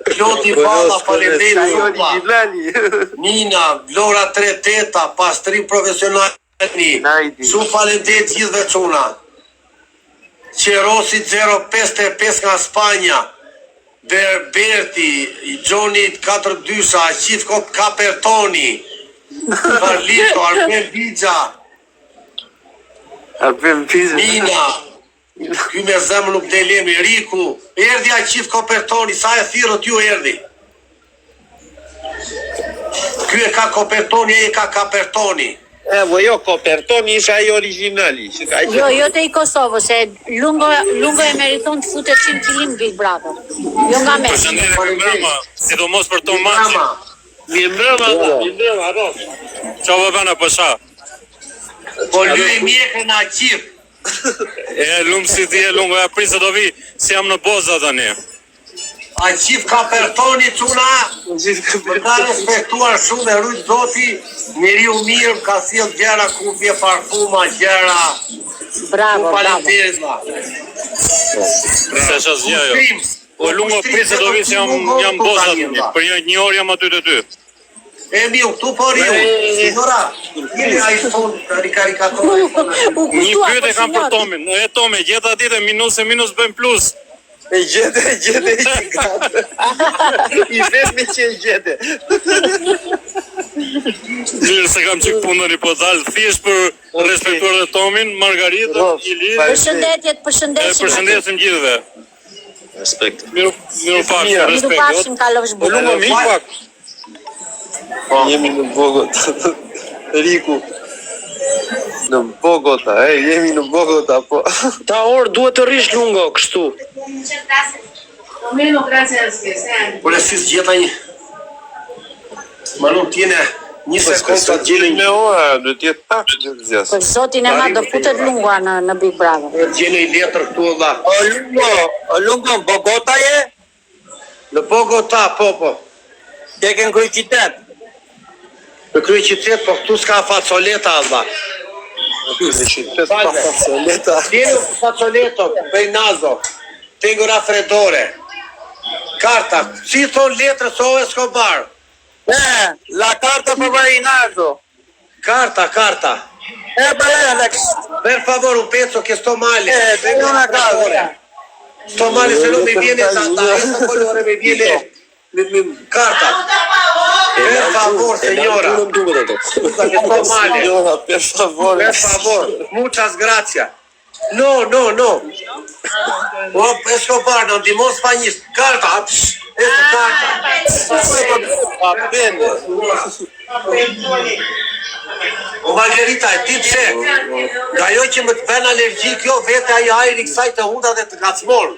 Kloti Balla, faleminderit Lumba. Nina, Vlora 38, pastrim profesional. Shumë faleminderit gjithëve Cuna. Qerosi 055 nga Spanja. Berberti, Gjoni 42, Aqif Kapertoni. Carlito, Arben Bigja. Nina. Ky me zemë nuk delemi, Riku, erdi Aqif Kopertoni, sa e thirët ju erdi? Ky e ka Kopertoni, e ka Kapertoni. Po jo, Kopertoni isha i originali. Jo të i Kosovës, se Lungo e meriton të futet 100 kilim Big Brother. Jo nga me. Përshëndetje, sidomos për Tom Maci. Mirë mbrëma, Ros. Qa vëbena përsha? Po lyu i mjekë në Aqif. E lumë si ti e lungo, e prisë do vi, si jam në boza të një. Aqif Kapertoni, Cuna, për ta respektuar shumë e rujtë zoti, njeri u mirë, ka sjell gjera, kufje, parfuma, gjera. Bravo, bravo. Faleminderit. Se shazgja jo. O lungo, prisë do vi, si jam boza të një. Për një orë jam aty të ty. E mi u këtu por ju, signora, jeni iPhone, karikatorë. Një pyetje kam për Tomin, e Tomi, gjeta ditë minus e minus bën plus. E gjete i gatë. I vetmi që e gjete. Mirë se kam qik punën i po dalë, thjesht për respektuar dhe Tomin, Margarita, Ili. Përshëndesim gjithëve. Respekt. Miru pashim, respekt. Miru pashim, Kalovsh Bukë. Lungo, mi pak. Jemi në vogët. Riku. Në Bogota, jemi në Bogota, po. Ta orë duhet të rish lungo, kështu. Por e si s'gjeta një. Ma nuk t'jene 1 sekund të gjelin. Me ora, do t'jetë pak të zjasë. Për zotin e ma do futet Lungua në Big Brother. Gjene i letër këtu dha. O Lungo, në Bogota je? Në Bogota, po. Ke në Krye Qytet? Në Krye Qytet, po këtu s'ka facoleta dha. Në qytet pa facoleta. Tieni facoleto, Beinazo. Tengo raffreddore. Carta, si thon letër so Escobar. La carta per Beinazo. Carta. Alex. Per favore, un pezzo che sto male. Tengo una carta. Sto male, se non mi viene da questo colore mi viene carta. Per favor, señora. Scusa che sto male. Signora, per favore. Per favor, muchas gracias. No. Escobar, non dimos spagnolo. Carta. Esta carta. Va bene. O Margherita, e ti pse? Nga jo që më të bën alergji kjo vete ajo ajri kësaj të hunda dhe të ngacmon.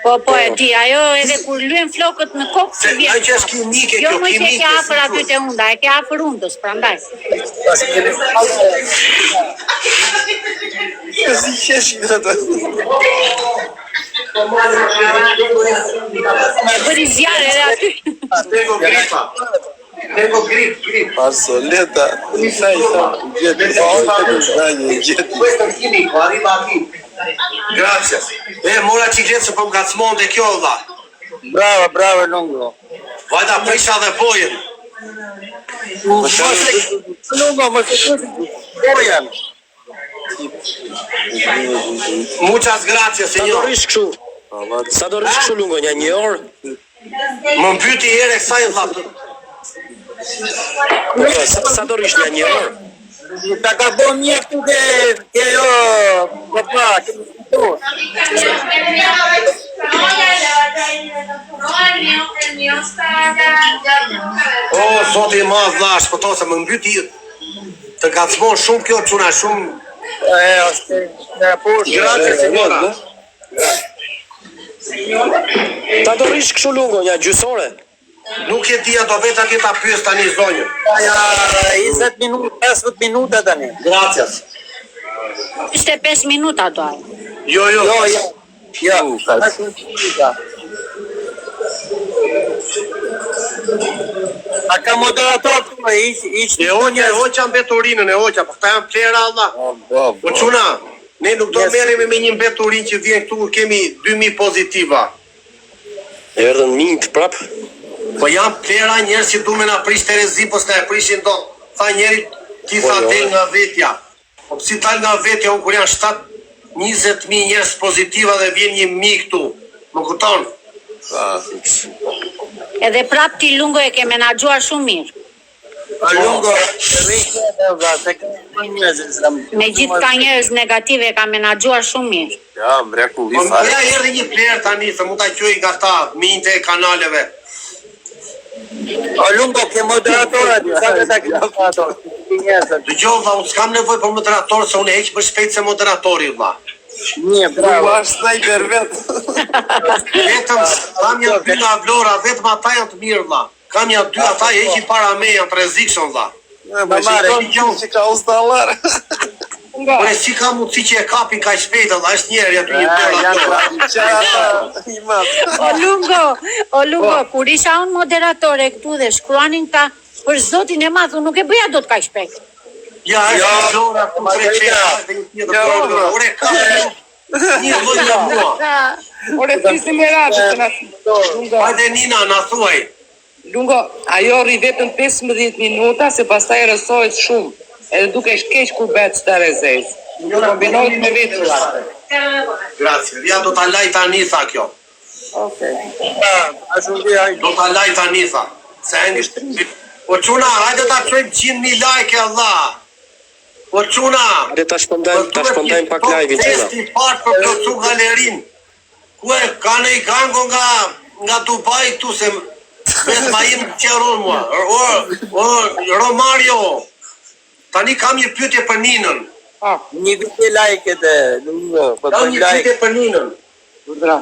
Po e di, ajo edhe kur lyen flokët në kokë Se ajo që është kimike Jo kjo, më që e kimike. ke afër aty te hunda, e ke afër hundës, prandaj. Si qeshin atë. Me bëri zjarë edhe aty. Tengo grip. Fasoleta. Questo è chimico, arriva qui. Grazie. Mora cikletë po më ngacmon dhe kjo dha. Bravo Lungo. Vajta prisha dhe bojën. Lungo, më të Muchas gracias, Sa do señor. rish kështu? Sa do rish kështu lungo, një orë? Më mbyti herë kësaj dha. Sa do rish një orë? Ta ka bo mje këtu ke jo, këpa, këtu. O, sot i madh dhash, po to se më mbyti të ngacmon shumë kjo çuna shumë. Është në poshtë. Grazie, signora. Ta do rish kështu lungo, një gjysore? Nuk e dia do veta ti ta pyes tani zonjën. 20 minuta, 15 minuta tani. Gracias. 25 minuta do ajo. Jo. Jo. A ka moderator të më ishtë E hoqa mbeturinën e hoqa, po këta janë plera Allah. Po çuna, ne nuk do merremi me një mbeturin që vjen këtu, kemi 2000 pozitiva. Erdhën mint prap. Po janë plera njerëz që du me na prish Terezi, po s'na e prishin dot. Tha njeri, ti tha del nga vetja. Po si dal nga vetja, unë kur janë 20.000 njerëz pozitiva dhe vjen një mik këtu. Më kupton? Edhe prap ti Lungo e ke menaxhuar shumë mirë. Lungo, rrejtë edhe vla, se këtë njëzë. Me gjithë ka njerëz negative e ka menaxhuar shumë mirë. Ja, mrekulli Po fare. ja erdhi një pler tani, se mund ta quaj nga ta, minte e kanaleve. O Lungo, ke moderatora, sa të ta ke moderator. Dëgjoj, vlla, unë s'kam nevojë për moderator, se unë heq më shpejt se moderatori, vlla. Një, bravo. Ua sniper vetë. Vetëm kam janë 2 nga Vlora, vetëm ata janë të mirë, vlla. Kam janë 2, ata heqin para me, janë të rrezikshëm, vlla. Ma shikon që ka ustallar. Por e si ka mundësi që e kapin kaq shpejt, vlla, është njerë aty një O Lungo, kur isha unë moderatore këtu dhe shkruanin ta për zotin e madh, unë nuk e bëja dot kaq shpejt. Ja, është Vlora, ku preqera, dhe një tjetër Vlora. Ore, ka një lloj nga mua. Ore, flisim me radhë të na. Hajde Nina, na thuaj. Lungo, ajo rri vetëm 15 minuta, se pastaj rësohet shumë. Edhe duke shkeq kur bëhet starezez. Kombinohet me vetë. Grazie. Ja do ta laj tani tha kjo. Okej. Do ta laj tani tha. Se angë. Po çuna, hajde ta çojmë 100.000 like Allah. Po çuna. Hajde ta shpëndajmë pak live-in çuna. Testi part për plotsu galerin. Ku e kanë i gango nga Dubai këtu se vetë ma im qeron mua. O Romario. Tani kam një pyetje për Ninën. Një vite like edhe, Kam një pyetje për Ninën. Bra.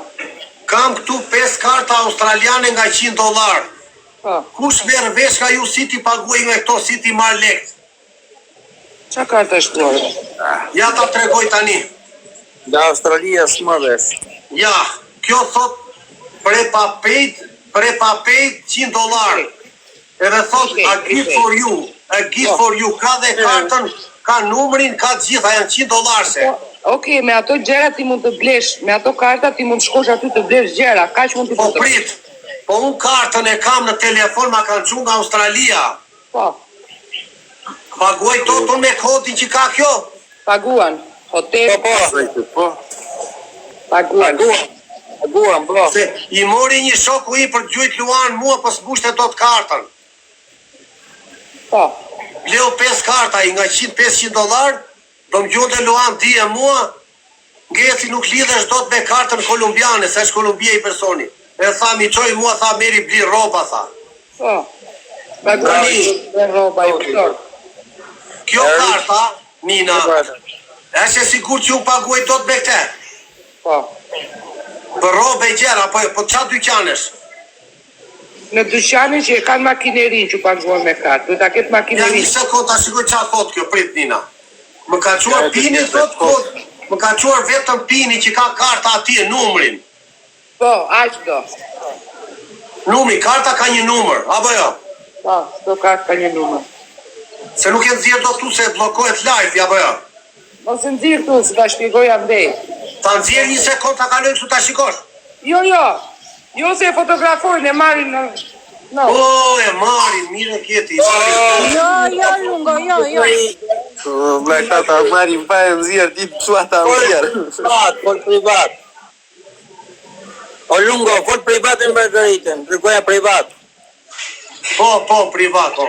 Kam këtu 5 karta australiane nga $100. Kush merr vesh ka ju si ti paguaj me këto si ti marr lekt? Qa karta është tuar? Ja ta tregoj tani. nga Australia s'mërës. Ja, kjo thot prepaid $100. Edhe thot a gift for you, ka dhe kartën, ka numrin, ka të gjitha, janë $100. Okej, me ato gjera ti mund të blesh, me ato karta ti mund të shkosh aty të blesh gjera, kaq mund të Po prit, po unë kartën e kam në telefon, ma kanë çuar nga Australia. Po. Paguaj toton me kodin që ka kjo? Paguan. Hotel. Po. Paguan, bro. Se i mori një shoku i për gjujt Luan mua, po s'bushte dot kartën. Po. Leo 5 karta i nga $500, do më gjunde Luan ti e mua, ngeci nuk lidhesh dot me kartën kolumbiane, se është Kolumbia i personi. E tha, mi qoj mua, tha, meri bli roba, tha. Po. Paguan roba i pëtor. Kjo karta, Nina, është e sigur që u paguaj dot me këte? Po. Për robe e gjera, po qa dyqanesh? Në dyqanin që e kanë makinerin që paguan me kartë, do ta ketë Ja makinerin. një sekund, ta shikoj qa thot kjo, prit Nina. Më ka quar pini, thot kod, më ka quar vetëm pini që ka karta atje, numrin. Po, aq do. Numri, karta ka një numër, apo jo? Po, do kartë ka një numër. Se nuk e nëzirë do tu se blokohet live, apo jo? Mos e nxirr tu, se ta shpjegoj andej. Ta nëzirë një sekund, ta kaloj kështu ta shikosh. Jo. Jo se e fotografojnë, e marrin në... No. O, e marin, mire kjeti. Jo, Lungo, jo. Bla, ta marim pa e nëzirë, ti pësua ta nëzirë. Fol privat. O Lungo, fol privat e Margaritën, tregoja privat. Po, privat, po.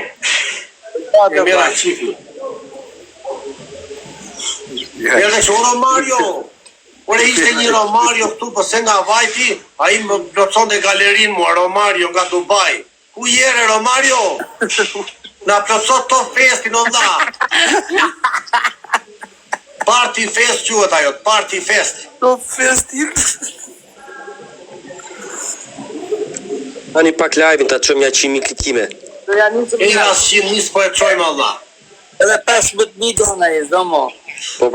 E mira qifi. Edhe që Romario, ore ishte një Romario këtu, po se nga vajti, a i më plotson dhe galerin mua, Romario nga Dubai. Ku jere, Romario? Na plotson to festin, o dha. Party fest quhet ajo, party fest. To festin. Tani pak live-in ta çojmë ja 100.000 klikime. Do ja nisëm. E nga 100 po e çojmë Allah. Edhe 15.000 dona e zomo. Po.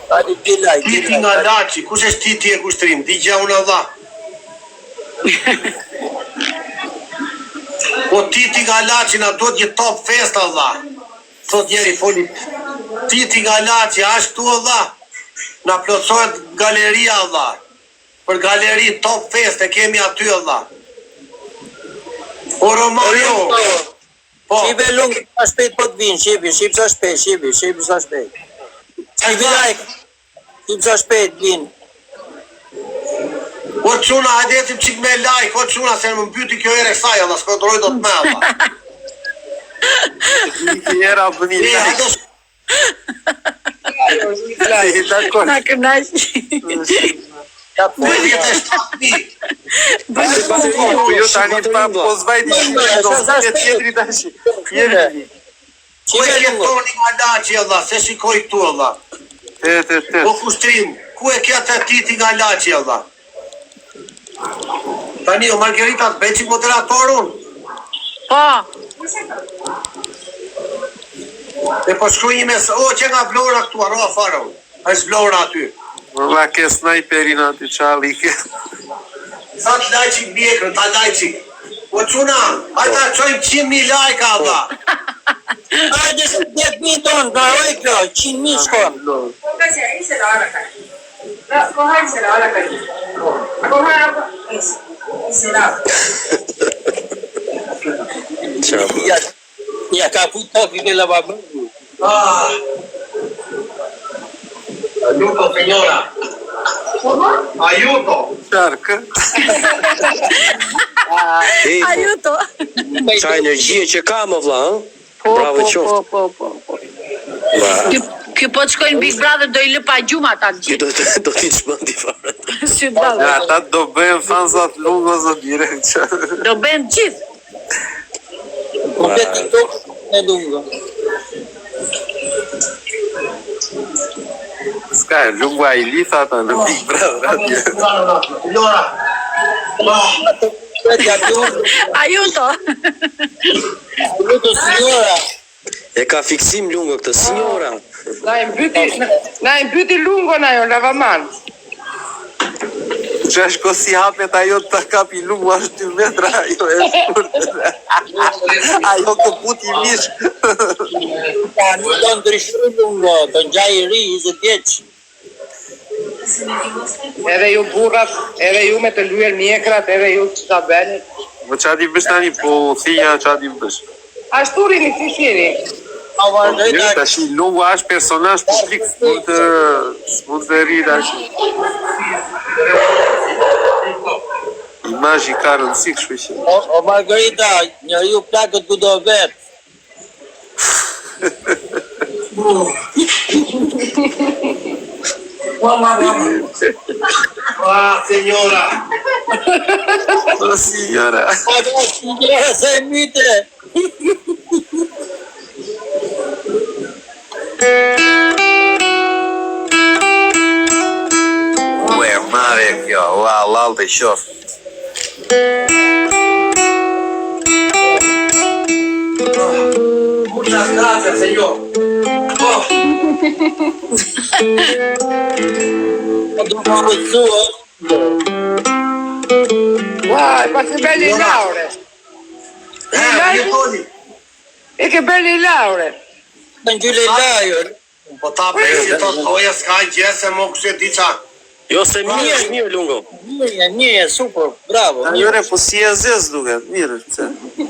Tani tilaj. Titi nga Laçi, kush është Titi e kushtrim? Digja unë Allah. Po Titi nga Laçi na do një top fest Allah. Thot njeri foli. Titi nga Laçi, ashtë tu Allah. Na plotsohet galeria Allah. Për galeri top fest e kemi aty Allah. O Romario. Po. Shive Lungo, sa shpejt po të vinë, shqip sa shpejt. Shive like, shqip sa shpejt vinë. O quna, hajde jetim qik me like, o quna, se më mbyti kjo ere kësaj, Allah, s'kontroj do të me, Allah. Një era bëni like. Na kënaq. Po vjetë e 7.000. Jo tani pa pozvajti do tjetri tash. Jemi. Ku e ke toni nga Laçi, Allah, se shikoj këtu, Allah. Po kushtrim, ku e ke atë Titi nga Laçi, Allah. Tani, o Margarita, të bëjë që moderatorun? Po. E po shkruj një mes, o, që nga Vlora këtu, arro afarë, është Vlora aty. Valla ke snajperin aty qali ke. Sa të lajqik bjekën, ta lajqik. O quna, hajta qojmë 100.000 like, Allah. Hajde se 10.000 tonë, nga oj kjo, 100.000 shkon. Póngase ahí, se la va a la calle. No, coja y se la va a la calle. Coja agua, eso. Y se lava. Ja ka pu toki ke lavabongu. Aiuto, signora. Aiuto. Qarkë. Aiuto. Qa energjie që ka më vlla, bravo qoftë. Po. Ky po të shkojnë Big Brother do i lë pa gjuma ata të Ky gjithë. do t'i çmendi fare. Si dallë. Ata do bëjmë fansat Lungos o direkt. Do bëjmë gjithë. Komplet TikTok e Lungo. Ska e lungua I litha ata në Big Brother atje. Aiuto. Aiuto signora. E ka fiksim lungo këtë, signora. Na e mbyti lungon ajo, lavaman. Që është ko si hapet ajo të kapi lungu është 2 metra, ajo e shkurtë. Ajo të puti mish. Ta një të ndryshru lungo, të njaj I ri, 20 vjeç. Edhe ju burrat, edhe ju me të lyer mjekrat, edhe ju që ta bëni. Po qa ti bësh tani, po thija qa ti bësh. Ashtu rini si shiri. Mirë, tash lungu është personazh publik, s'mund të rri tash. Imazhi ka rëndësi kështu që. O Margarita, njeriu plagët ku do vet. Signora. O signora. Signora, se myte. Ue, mare kjo, ua, lal të qof. Muchas gracias, señor. Uaj, pa se belli Laure. E ke belli Laure. Në gjylle lajër. Po ta besi të toja s'ka gjese më kështë diqa. Jo se mirë lungo. Mirë, super, bravo. Njëre, po si e zez duket, mirë.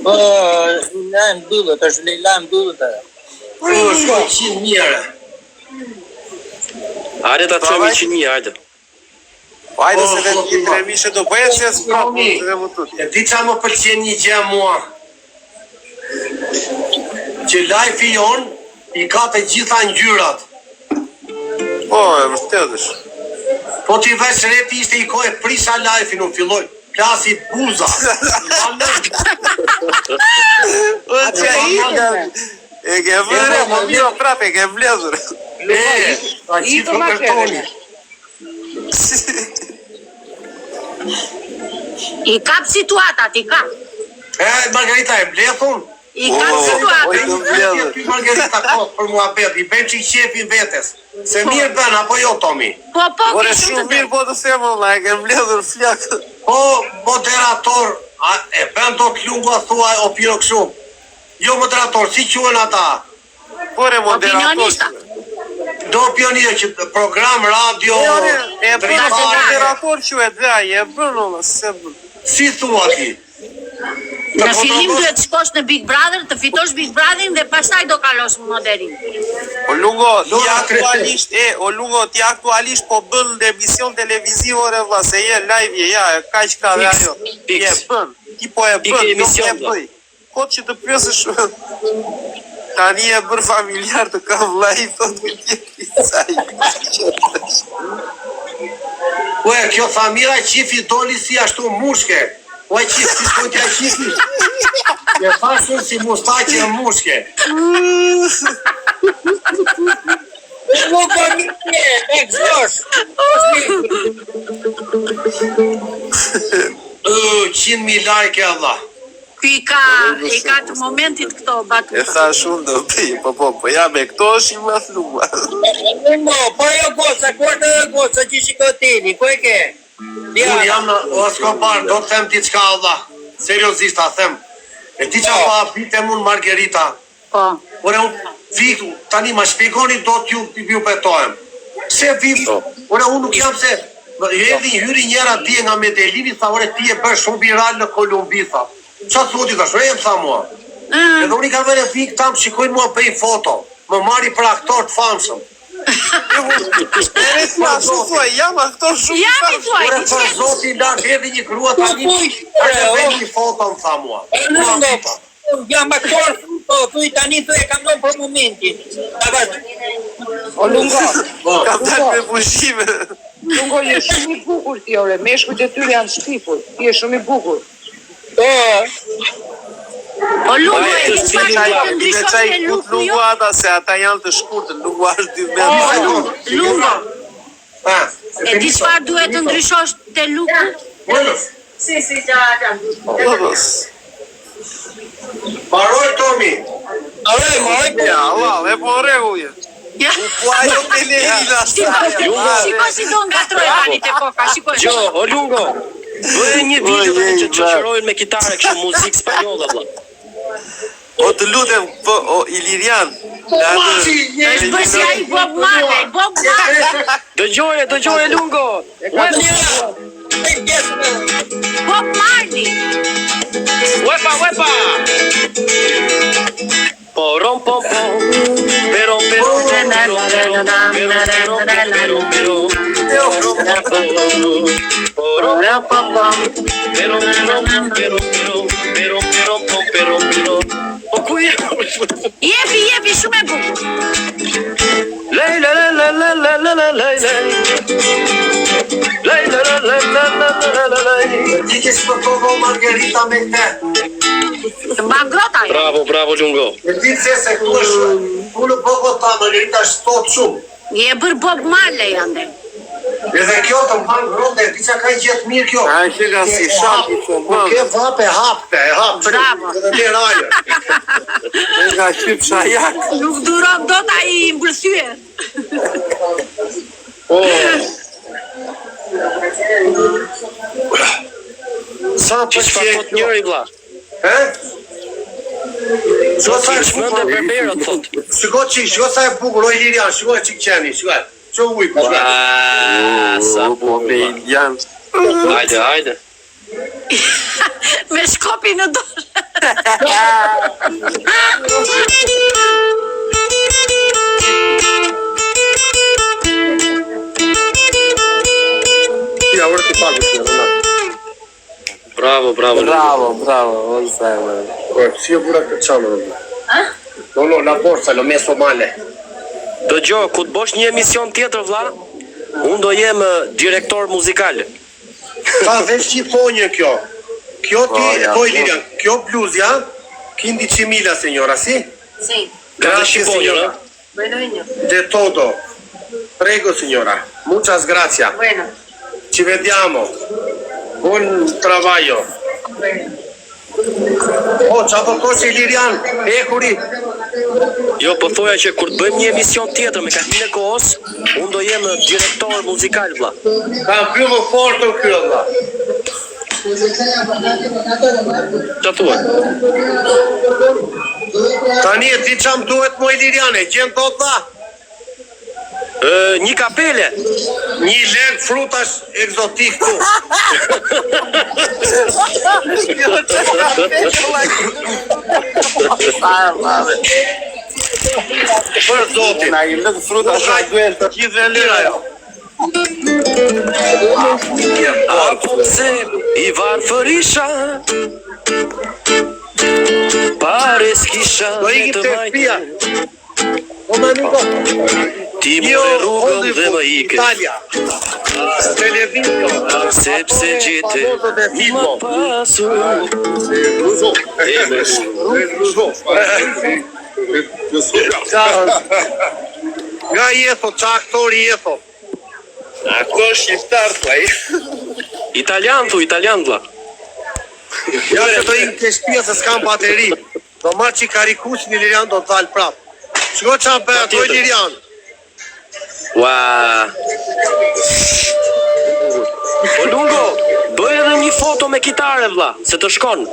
Po, në mbyllët, është Leila mbyllët. Shko 100 mire. Hajde ta çojmë 100.000, hajde. Hajde se vetë një 3.000 do bëhet se s'prapë, se dhe më tut. E di qa më pëlqen një gjë mua. Që live-i jon I ka të gjitha ngjyrat. Po, e vërtet është. Po ti vesh repi ishte I kohë prisa live-i nuk filloj. Plasi buza. O që e ke vërë, më mjo prap, e ke vlezër. A qifë në kërtoni. I kap situatat, I kap. Margarita e blethun? I kap situatat. Margarita kot për mua bet, I ben që I qefi vetes. Se mirë ben, apo jo, Tomi? Po, Ore shumë mirë po të themë, la, e ke vlezër flakë. Po, moderator, e ben do të lungu a thua opino këshu. Jo moderator, si quen ata? Ore moderator. Do pionirë që program radio... E bërë moderator që e dhaj, e bërë në se bërë. Si thua ti? Në fillim duhet shkosh në Big Brother, të fitosh Big Brotherin dhe pastaj do kalosh moderin. O Lungo, ti aktualisht po bën në emision televiziv ore vlla, se je live, ja, kaq ka dhe ajo. Je bën, ti po e bën, jo e bëj. Kot që të pyesësh tani e bër familjar të kam vllai thotë që ti saj. Ue, kjo familja qifi doli si ashtu mushke. Ue, qifi si shkojtja qifi. E pasur si mustaqe e mushke. Nuk po mirë, e këzosh. 100.000 like Allah. Ky I ka të momentit këto batuta. E tha shumë do bëj, po, ja me këto është I më thluar. Po jo goca, ku është goca që shikotini, ku e ke? Unë jam në Oskobar, do të them ti qka Allah. Seriosisht ta them. E ti qa pa bitem unë Margarita. Po. Ore unë vitu, tani ma shpikoni do t'ju betohem. Se vitu, ore unë nuk jam se... Hyri njera dje nga Medellini, tha ore ti e bërë shumë viral në Kolumbi, tha. Qa thoti thash, e më tha mua. Edhe unë I ka vene pik tam, shikojnë mua bëj foto. Më marri për aktor të famshëm. Jam aktor shumë Jam I thuaj. Ore për zotin lartë edhe një grua tani, edhe bëj një foto më tha mua. Jam aktor, thuj tani thuj e kam nëmë për momentin. O Lungo, kam dalë me pushime. Lungo, je shumë I bukur ti, ore, meshkujt e tyre janë shpifur, ti je shumë I bukur. O Lungo, e ti çfarë të ndryshon e Lungo ata se ata janë të shkurtër, Lungo është 2 metra. Lungo, E di çfarë duhet të ndryshosh te luku? Sì, già. Paroj, Tomi. Ja, Allah, e po rregullje. Po ajo me Leila. Shiko si do ngatroj tani te koka, shiko. Jo, o Lungo, bëj një video që të qërojnë me kitare kështu muzikë spanjolle, vlla. O të lutem, po, o Ilirian. Është bërsi ai Bob Marley. Dëgjoje Lungo. Bob Marley. Wepa. Porom pom pom. Pero. Jepi, shumë e bukur. Lej. Ti që s'po provo Margherita me te. Ma ngrota jo. Bravo Lungo. E ti se ku është, ku në provo ta Margherita shtot shumë. Je bër Bob Marley ande. Edhe kjo të më panë grote, ti që ka i gjithë mirë kjo. A që ka si shaki që Po ke vape hapte, Bravo. Edhe të rajo. E ka qyp shajak. Nuk duron dot ai mbërthye. Sa Që çfarë thot njëri vlla? Shko sa e Shmënde berberët thot. Shko sa e bukur, o Ilirian, shko e qik qeni, shko e. Qo ujku, shko e. Sa Po me Ilirian. Hajde. Me shkopi në dorë. Ja, ora ti pagu, Bravo. Bravo, si e vura këtë qamë, No, la borsa, lo meso male. Dëgjoj, ku të bosh një emision tjetër vlla, unë do jem direktor muzikal. Ka veç qifonje kjo. Kjo ti, poi Lilian, kjo bluzja, 15.000, signora, sì? Sì. Grazie, signora. Bueno. De todo. Prego, signora. Muchas gracias. Bueno. Ci vediamo. Buon traballo. Qa po koqe Lilian, ekuri. Jo, po thoja që kur të bëjmë një emision tjetër me kahinë e kohës, unë do jem direktor muzikal vlla. Ka mbyllë fortën kjo, vlla. Qa thua? Tani e ti qam duhet moj Liliane, gjenë tot dha? Një kapele. Një lek frutash egzotik tu. Për zotin. Na i lëk fruta shaj duhet të Gjithë e lira jo. Apo pse i varfërisha, pare s'kisha Do me ikim të të majtë. shpia. O ma niko. Ti më e rrugën dhe më ike, Italia. Televizio. sepse gjete Filmo. më pasur. Nga jeto, qa aktori jeto. Aktor shqiptar, plaj. Italian vlla. Ja që do ikim të shpia se s'kam bateri. Do marrë që i karikusin i Lilian do të dalë prapë. Shko qa bëja, doj Lilian. Ua. O Lungo, bëj edhe një foto me kitare vlla, se të shkon.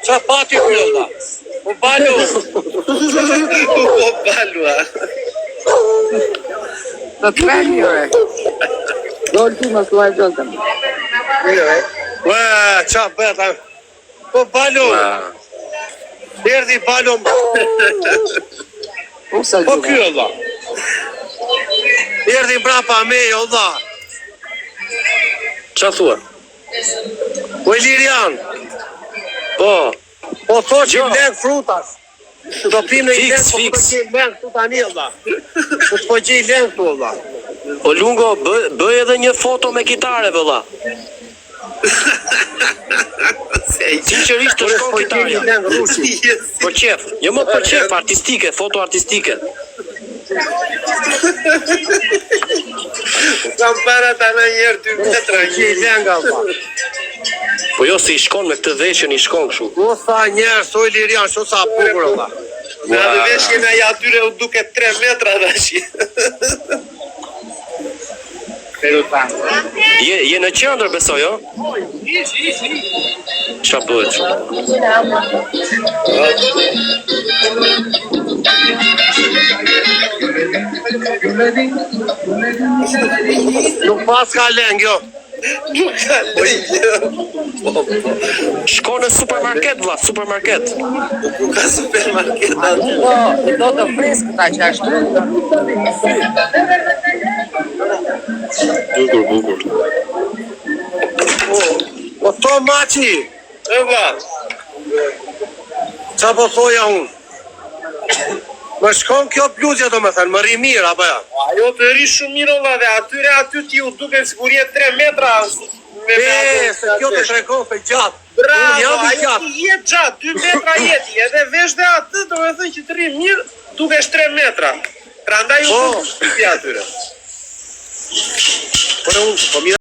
Qa pati kjo da? Po balu. Po balua. Do të kreni, ore. Do të më thuaj gjotëm. Ue, qa beta? Po balu. Erdi balu. Po kjo da? Erdi mbrapa me jo da. Qa thua? O Lilian. Po, Po tho që i lek frutas. Do pim në i lek, po Fix. të që i lek këtu tani, da. Po që i lek këtu, da. o Lungo, bëj edhe një foto me kitare valla. Sinqerisht të shkon Po që i kitarja. lek rushi. Për qef, jo më për qef, artistike, foto artistike. Kam para ta në njerë 2 metra. Që i lenga, pa. Po jo, si i shkon me këtë veshjen i shkon kështu. O sa njerë, so i lirian, sho sa bukur, pa. Me atë veshje me ja atyre u duke 3 metra dash. Je në qendër besoj, jo? Ç'a bëhet? Nuk pas ka leng, jo. Nuk ka Shko në supermarket, vlla, supermarket. Nuk ka supermarket aty. Do të freskëta që ashtu. Bukur. O to maçi, E vlla. qa po thoja unë? Më shkon kjo bluzja do me thënë, më ri mirë, apo ja? Ajo të ri shumë mirë vlla dhe atyre aty ti u duke sikur je 3 metra. Se kjo të shrekon për gjatë. Bravo, Unë jam i ajo gjatë. ti jetë gjatë, 2 metra jeti, edhe vesh dhe atë do me thënë që të ri mirë dukesh 3 metra. Prandaj u duke shpipi atyre. Por unë, po mirë.